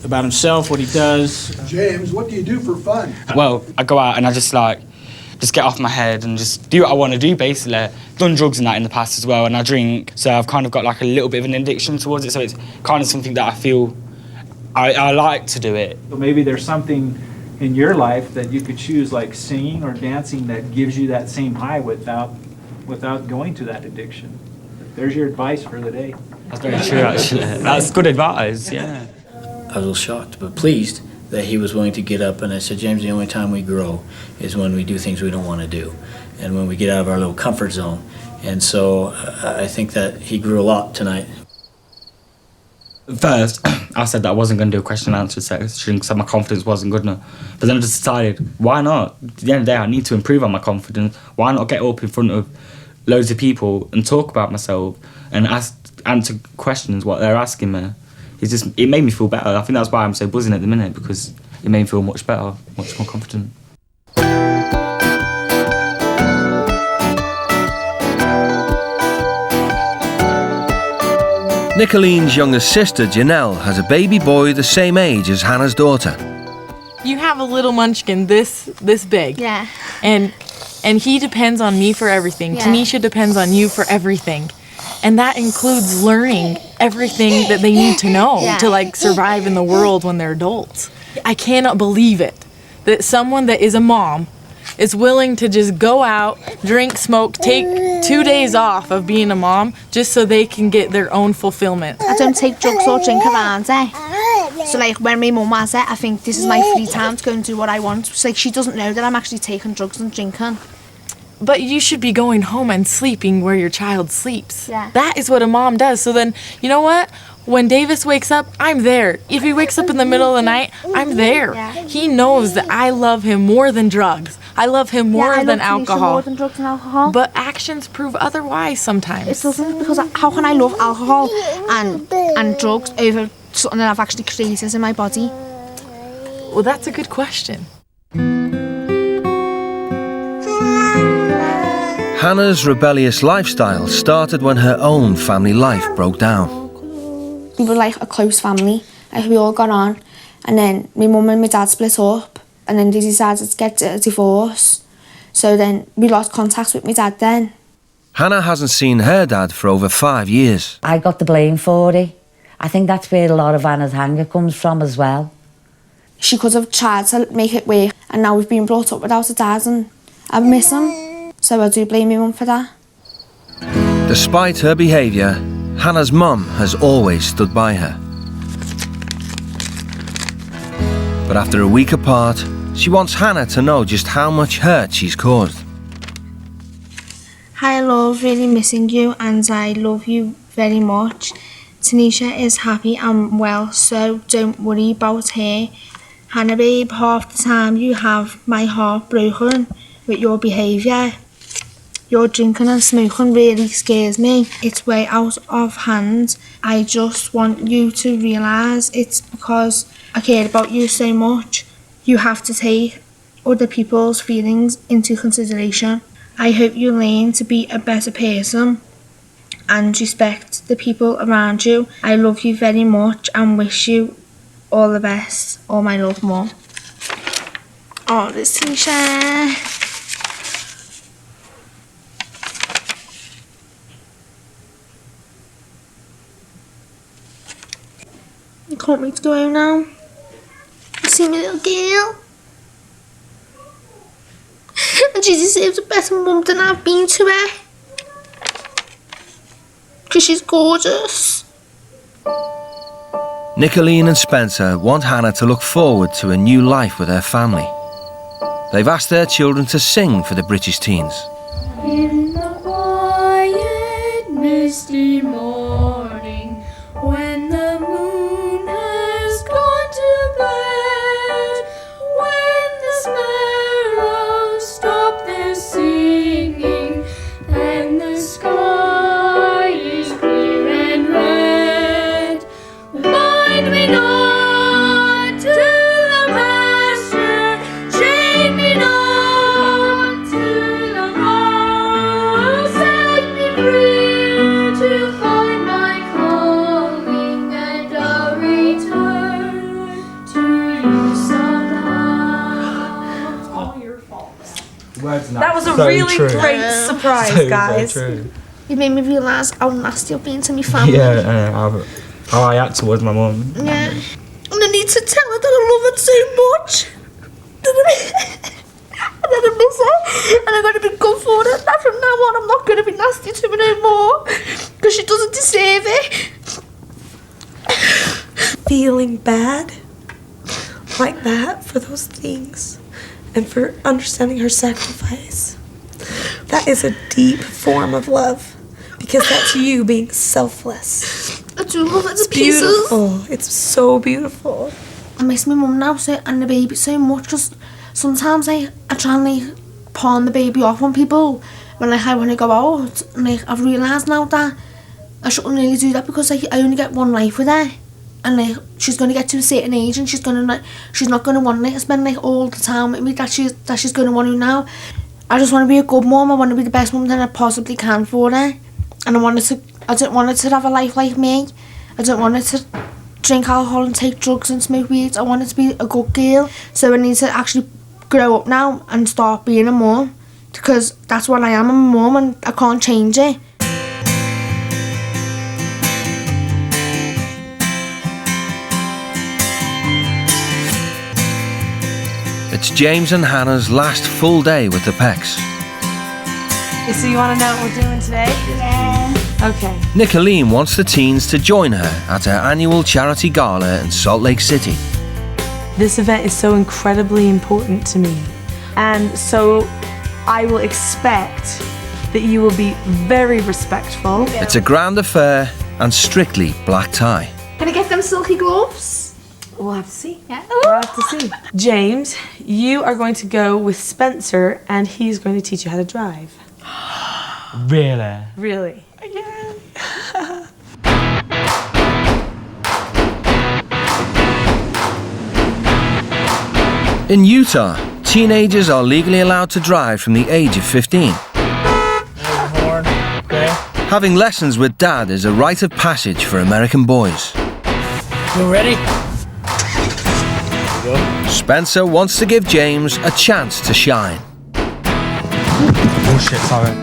[SPEAKER 12] about himself, what he does.
[SPEAKER 20] James, what do you do for fun?
[SPEAKER 5] Well, I go out and I just get off my head and just do what I want to do, basically. Done drugs and that in the past as well, and I drink, so I've kind of got like a little bit of an addiction towards it, so it's kind of something that I feel I like to do it.
[SPEAKER 21] So maybe there's something in your life that you could choose, like singing or dancing, that gives you that same high without going to that addiction. There's your advice for the day.
[SPEAKER 5] That's very true, actually. That's good advice, yeah.
[SPEAKER 12] I was a little shocked, but pleased that he was willing to get up, and I said, James, the only time we grow is when we do things we don't want to do, and when we get out of our little comfort zone. And so I think that he grew a lot tonight.
[SPEAKER 5] First, I said that I wasn't going to do a question and answer section because my confidence wasn't good enough. But then I just decided, why not? At the end of the day, I need to improve on my confidence. Why not get up in front of loads of people and talk about myself and answer questions what they're asking me? It made me feel better. I think that's why I'm so buzzing at the minute, because it made me feel much better, much more confident.
[SPEAKER 1] Nicolene's younger sister, Janelle, has a baby boy the same age as Hannah's daughter.
[SPEAKER 18] You have a little munchkin this big.
[SPEAKER 2] Yeah.
[SPEAKER 18] And he depends on me for everything.
[SPEAKER 2] Yeah.
[SPEAKER 18] Tanisha depends on you for everything. And that includes learning everything that they need to know to survive in the world when they're adults. I cannot believe it that someone that is a mom is willing to just go out, drink, smoke, take 2 days off of being a mom just so they can get their own fulfillment.
[SPEAKER 2] I don't take drugs or drink around her. So when my mum has it, I think this is my free time to go and do what I want. It's like she doesn't know that I'm actually taking drugs and drinking.
[SPEAKER 18] But you should be going home and sleeping where your child sleeps.
[SPEAKER 2] Yeah.
[SPEAKER 18] That is what a mom does. So then, you know what? When Davis wakes up, I'm there. If he wakes up in the middle of the night, I'm there. Yeah. He knows that I love him more than drugs. I love him more than alcohol.
[SPEAKER 2] More than drugs and alcohol.
[SPEAKER 18] But actions prove otherwise sometimes.
[SPEAKER 2] It doesn't, because how can I love alcohol and drugs over something that I've actually created in my body?
[SPEAKER 18] Well, that's a good question.
[SPEAKER 1] Hannah's rebellious lifestyle started when her own family life broke down.
[SPEAKER 2] We were like a close family, like we all got on, and then my mum and my dad split up, and then they decided to get a divorce. So then we lost contact with my dad then.
[SPEAKER 1] Hannah hasn't seen her dad for over 5 years.
[SPEAKER 7] I got the blame for it. I think that's where a lot of Anna's anger comes from as well.
[SPEAKER 2] She could have tried to make it work, and now we've been brought up without a dad, and I miss him. So I do blame my mum for that.
[SPEAKER 1] Despite her behaviour, Hannah's mum has always stood by her. But after a week apart, she wants Hannah to know just how much hurt she's caused.
[SPEAKER 2] Hi love, really missing you, and I love you very much. Tanisha is happy and well, so don't worry about her. Hannah babe, half the time you have my heart broken with your behaviour. Your drinking and smoking really scares me. It's way out of hand. I just want you to realise it's because I care about you so much. You have to take other people's feelings into consideration. I hope you learn to be a better person and respect the people around you. I love you very much and wish you all the best. All my love, Mum. Oh, this Tanisha. You can't wait to go home now. You see my little girl? And she deserves a better mum than I've been to her. Because she's gorgeous.
[SPEAKER 1] Nicolene and Spencer want Hannah to look forward to a new life with her family. They've asked their children to sing for the British teens.
[SPEAKER 13] In the quiet, misty morning, when the moon has gone to bed, when the sparrows stop their singing, and the sky is clear and red, bind me not to the master, chain me not to the heart, set me free to find my calling, and I'll return to you somehow. It's all your fault.
[SPEAKER 10] That was a really great surprise, guys.
[SPEAKER 2] You made me realise how nasty I've been to my family.
[SPEAKER 5] Yeah, how I act towards my mum.
[SPEAKER 2] Yeah. And I need to tell her that I love her so much. And I miss her. And I'm going to be good for her. That from now on, I'm not going to be nasty to her no more. Because she doesn't deserve it.
[SPEAKER 10] Feeling bad like that for those things and for understanding her sacrifice. That is a deep form of love because that's you being selfless.
[SPEAKER 2] I do love it to
[SPEAKER 10] It's
[SPEAKER 2] pieces.
[SPEAKER 10] beautiful. It's so beautiful.
[SPEAKER 2] I miss my mum now and the baby so much. Because sometimes I try and pawn the baby off on people when I want to go out. And I've realised now that I shouldn't really do that because I only get one life with her. And she's going to get to a certain age and she's not going to want to spend all the time with me that she's going to want to now. I just want to be a good mum. I want to be the best mum that I possibly can for her. And I don't want her to have a life like me. I don't want her to drink alcohol and take drugs and smoke weed. I want her to be a good girl. So I need to actually grow up now and start being a mum. Because that's what I am, I'm a mum and I can't change it.
[SPEAKER 1] It's James and Hannah's last full day with the Pecks.
[SPEAKER 10] So you want to know what we're doing today?
[SPEAKER 2] Yeah.
[SPEAKER 10] Okay.
[SPEAKER 1] Nicolene wants the teens to join her at her annual charity gala in Salt Lake City.
[SPEAKER 10] This event is so incredibly important to me. And so I will expect that you will be very respectful.
[SPEAKER 1] It's a grand affair and strictly black tie.
[SPEAKER 2] Can I get them silky gloves?
[SPEAKER 10] We'll have to see.
[SPEAKER 2] Yeah.
[SPEAKER 10] We'll have to see. James, you are going to go with Spencer and he's going to teach you how to drive.
[SPEAKER 5] Really?
[SPEAKER 10] Really?
[SPEAKER 1] In Utah, teenagers are legally allowed to drive from the age of 15. Having lessons with Dad is a rite of passage for American boys.
[SPEAKER 12] You ready?
[SPEAKER 1] Spencer wants to give James a chance to shine.
[SPEAKER 5] Oh shit, sorry.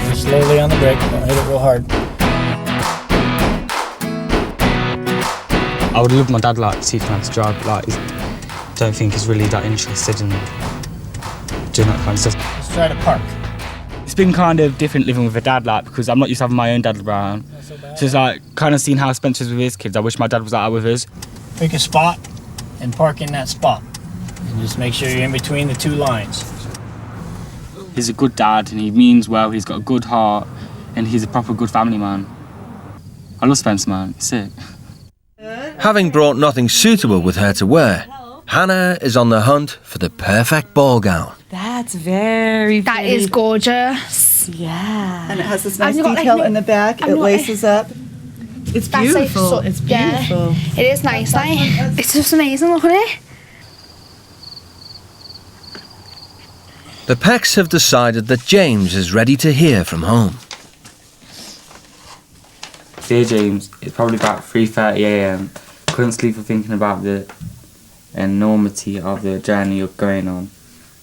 [SPEAKER 12] Just slowly on the brake, don't hit it real hard.
[SPEAKER 5] I would love my dad like to teach me how to drive, but like, don't think he's really that interested in doing that kind of stuff.
[SPEAKER 12] Let's try to park.
[SPEAKER 5] It's been kind of different living with a dad, like, because I'm not used to having my own dad around. So it's like kind of seeing how Spencer's with his kids. I wish my dad was out with us.
[SPEAKER 12] Pick a spot and park in that spot. And just make sure you're in between the two lines.
[SPEAKER 5] He's a good dad and he means well, he's got a good heart and he's a proper good family man. I love Spencer, man, he's sick.
[SPEAKER 1] Having brought nothing suitable with her to wear, Hannah is on the hunt for the perfect ball gown.
[SPEAKER 10] That's very
[SPEAKER 2] That is gorgeous.
[SPEAKER 10] Yeah.
[SPEAKER 17] And it has this nice
[SPEAKER 2] Have you got,
[SPEAKER 17] detail
[SPEAKER 2] like,
[SPEAKER 17] in the back.
[SPEAKER 2] I'm
[SPEAKER 17] It
[SPEAKER 2] not-
[SPEAKER 17] laces up.
[SPEAKER 10] It's
[SPEAKER 2] That's, like,
[SPEAKER 10] beautiful.
[SPEAKER 2] so-
[SPEAKER 10] It's
[SPEAKER 2] yeah.
[SPEAKER 10] beautiful.
[SPEAKER 2] It is nice, like. It's just amazing, look at it.
[SPEAKER 1] The Pecks have decided that James is ready to hear from home.
[SPEAKER 5] Dear James, it's probably about 3:30 a.m. Couldn't sleep for thinking about the enormity of the journey you're going on.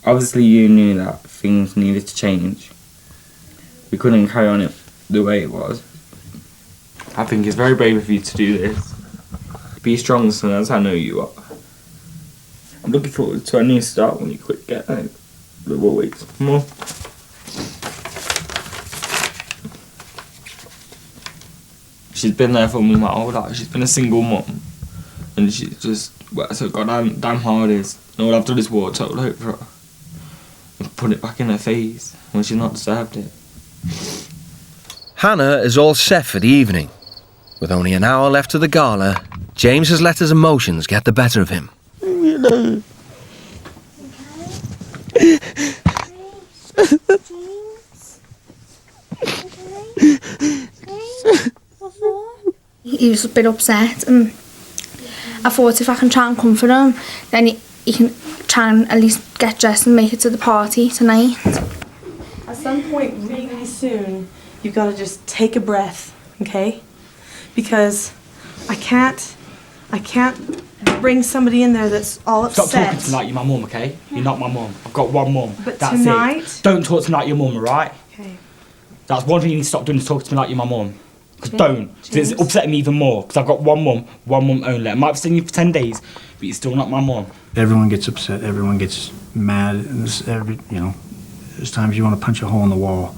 [SPEAKER 5] Obviously you knew that things needed to change. We couldn't carry on it the way it was. I think it's very brave of you to do this. Be strong, son, as I know you are. I'm looking forward to a new start when you quit getting the weights more. She's been there for me my whole life. She's been a single mum. And she's just worked so damn hard is. And all I've done is water total hope for her. And put it back in her face when she's not deserved it.
[SPEAKER 1] Hannah is all set for the evening. With only an hour left to the gala, James has let his emotions get the better of him.
[SPEAKER 5] You know.
[SPEAKER 2] He was a bit upset and I thought if I can try and comfort him, then he can try and at least get dressed and make it to the party tonight.
[SPEAKER 10] At some point really soon, you've got to just take a breath, okay? Because I can't bring somebody in there that's all upset.
[SPEAKER 5] Stop talking to me like you're my mum, okay? You're not my mum. I've got one mum.
[SPEAKER 10] But
[SPEAKER 5] That's
[SPEAKER 10] tonight...
[SPEAKER 5] it. Don't talk to me like your mum, alright?
[SPEAKER 10] Okay.
[SPEAKER 5] That's one thing you need to stop doing is talking to me like you're my mum. Because
[SPEAKER 10] James,
[SPEAKER 5] don't. 'Cause it's upsetting me even more. Because I've got one mum only. I might have seen you for 10 days, but you're still not my mum.
[SPEAKER 21] Everyone gets upset. Everyone gets mad. And there's times you want to punch a hole in the wall.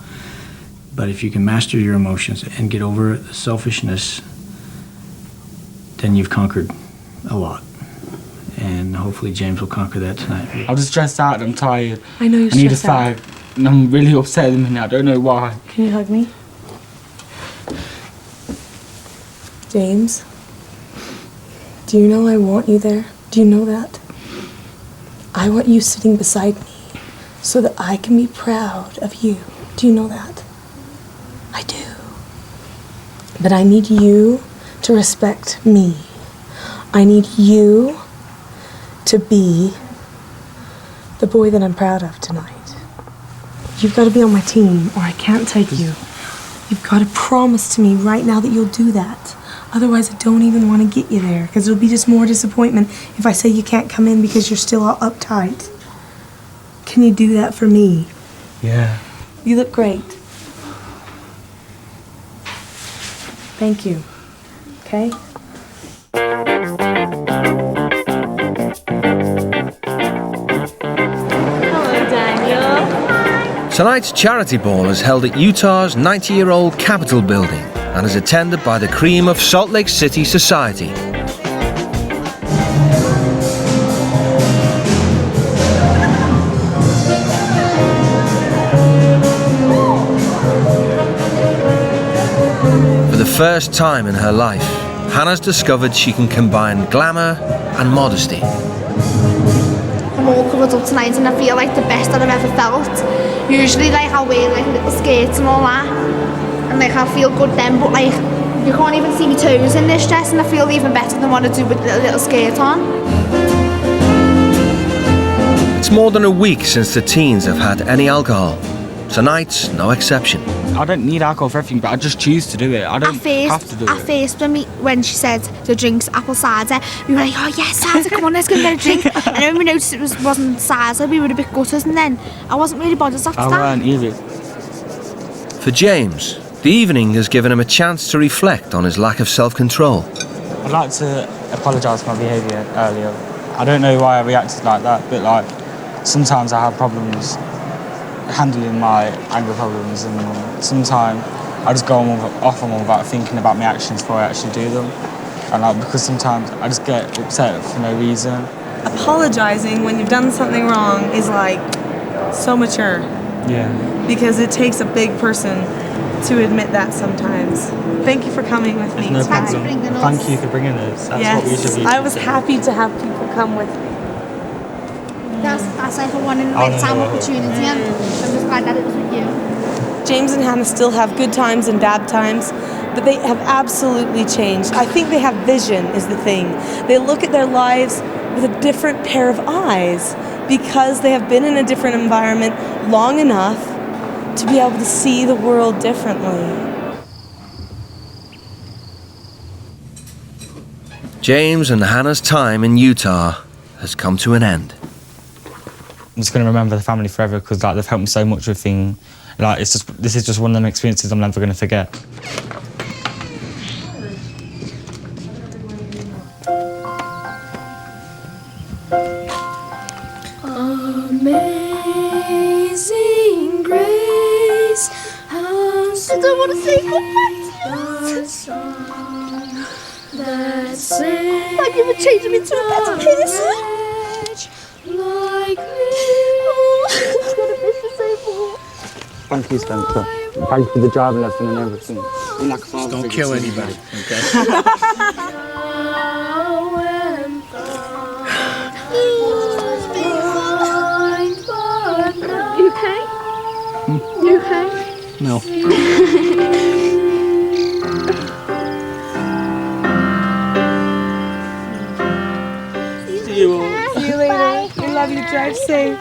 [SPEAKER 21] But if you can master your emotions and get over the selfishness, then you've conquered a lot. And hopefully James will conquer that tonight.
[SPEAKER 5] I'm just stressed out and I'm tired.
[SPEAKER 10] I know you're
[SPEAKER 5] I need a
[SPEAKER 10] stressed out.
[SPEAKER 5] fag. And I'm really upset at the minute. I don't know why.
[SPEAKER 10] Can you hug me? James, do you know I want you there? Do you know that? I want you sitting beside me so that I can be proud of you. Do you know that? I do. But I need you to respect me. I need you to be the boy that I'm proud of tonight. You've got to be on my team or I can't take you. You've got to promise to me right now that you'll do that. Otherwise, I don't even want to get you there because it'll be just more disappointment if I say you can't come in because you're still all uptight. Can you do that for me?
[SPEAKER 5] Yeah.
[SPEAKER 10] You look great. Thank you. Okay?
[SPEAKER 1] Tonight's charity ball is held at Utah's 90-year-old Capitol building and is attended by the cream of Salt Lake City society. For the first time in her life, Hannah's discovered she can combine glamour and modesty.
[SPEAKER 2] I'm all covered up tonight and I feel like the best that I've ever felt. Usually like I wear like little skirts and all that and like I feel good then, but like you can't even see my toes in this dress and I feel even better than what I do with a little skirt on.
[SPEAKER 1] It's more than a week since the teens have had any alcohol. Tonight's no exception.
[SPEAKER 5] I don't need alcohol for everything, but I just choose to do it. I don't have to do it.
[SPEAKER 2] At first, when she said the drink's apple cider, we were like, oh yes, cider, come on, let's go and get a drink. And then when we noticed it wasn't cider, we were a bit gutted, and then I wasn't really bothered after that.
[SPEAKER 5] I weren't either.
[SPEAKER 1] For James, the evening has given him a chance to reflect on his lack of self-control.
[SPEAKER 5] I'd like to apologise for my behaviour earlier. I don't know why I reacted like that, but like sometimes I have problems handling my anger problems, and sometimes I just go off on one without thinking about my actions before I actually do them. And like, because sometimes I just get upset for no reason.
[SPEAKER 10] Apologizing when you've done something wrong is like so mature.
[SPEAKER 5] Yeah.
[SPEAKER 10] Because it takes a big person to admit that sometimes. Thank you for coming with me.
[SPEAKER 5] No problem. Thank you for bringing us. That's what we should be.
[SPEAKER 10] I was happy to have people come with me.
[SPEAKER 2] That's like a one in a lifetime opportunity, and I'm just glad that it was with you.
[SPEAKER 10] James and Hannah still have good times and bad times, but they have absolutely changed. I think they have vision is the thing. They look at their lives with a different pair of eyes because they have been in a different environment long enough to be able to see the world differently.
[SPEAKER 1] James and Hannah's time in Utah has come to an end.
[SPEAKER 5] I'm just going to remember the family forever because like they've helped me so much with things. Like this is just one of them experiences I'm never going to forget.
[SPEAKER 13] Amazing grace, I don't want to say goodbye. Thank you for changing me into a better person. Like me.
[SPEAKER 5] Thank you, Spencer. Thank you for the driving lesson and everything.
[SPEAKER 12] Don't kill anybody, okay?
[SPEAKER 13] You okay? You okay?
[SPEAKER 12] No.
[SPEAKER 10] See you later. We love you. Drive safe.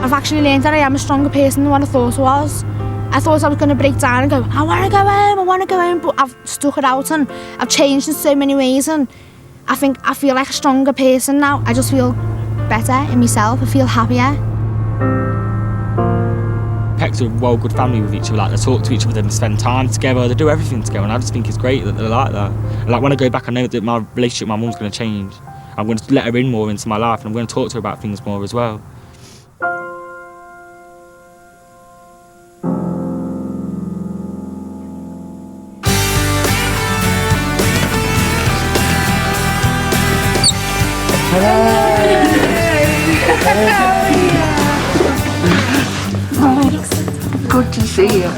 [SPEAKER 2] I've actually learned that I am a stronger person than what I thought I was. I thought I was going to break down and go, I want to go home, but I've stuck it out and I've changed in so many ways, and I think I feel like a stronger person now. I just feel better in myself, I feel happier.
[SPEAKER 5] Peck's a well good family with each other, like they talk to each other, they spend time together, they do everything together, and I just think it's great that they're like that. And like when I go back, I know that my relationship with my mum's going to change. I'm going to let her in more into my life, and I'm going to talk to her about things more as well.
[SPEAKER 7] Good to see you.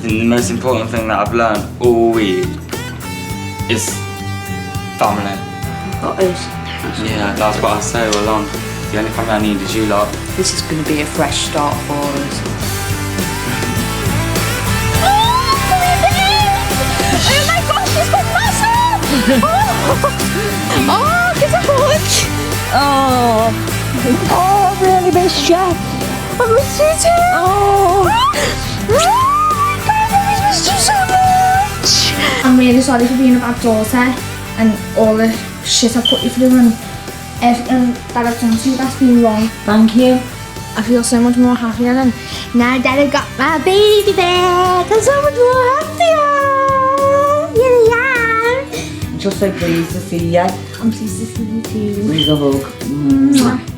[SPEAKER 5] The most important thing that I've learned all week is family.
[SPEAKER 7] What is?
[SPEAKER 5] Yeah, that's what I say all along. The only family I need is you lot.
[SPEAKER 7] This is going to be a fresh start for us.
[SPEAKER 13] Oh my gosh, she's got massive! Oh, give a hug!
[SPEAKER 17] Oh, I really missed you.
[SPEAKER 13] I missed you too! Oh my god, I missed you so much!
[SPEAKER 2] I'm really sorry for being a bad daughter and all the shit I've put you through and everything that I've done to you that's been wrong.
[SPEAKER 17] Thank you.
[SPEAKER 2] I feel so much more happier, and now that I've got my baby back, I'm so much more happier. Yeah.
[SPEAKER 17] Just so pleased to see you.
[SPEAKER 2] I'm pleased to see you too.
[SPEAKER 17] With a hug.
[SPEAKER 2] Mwah.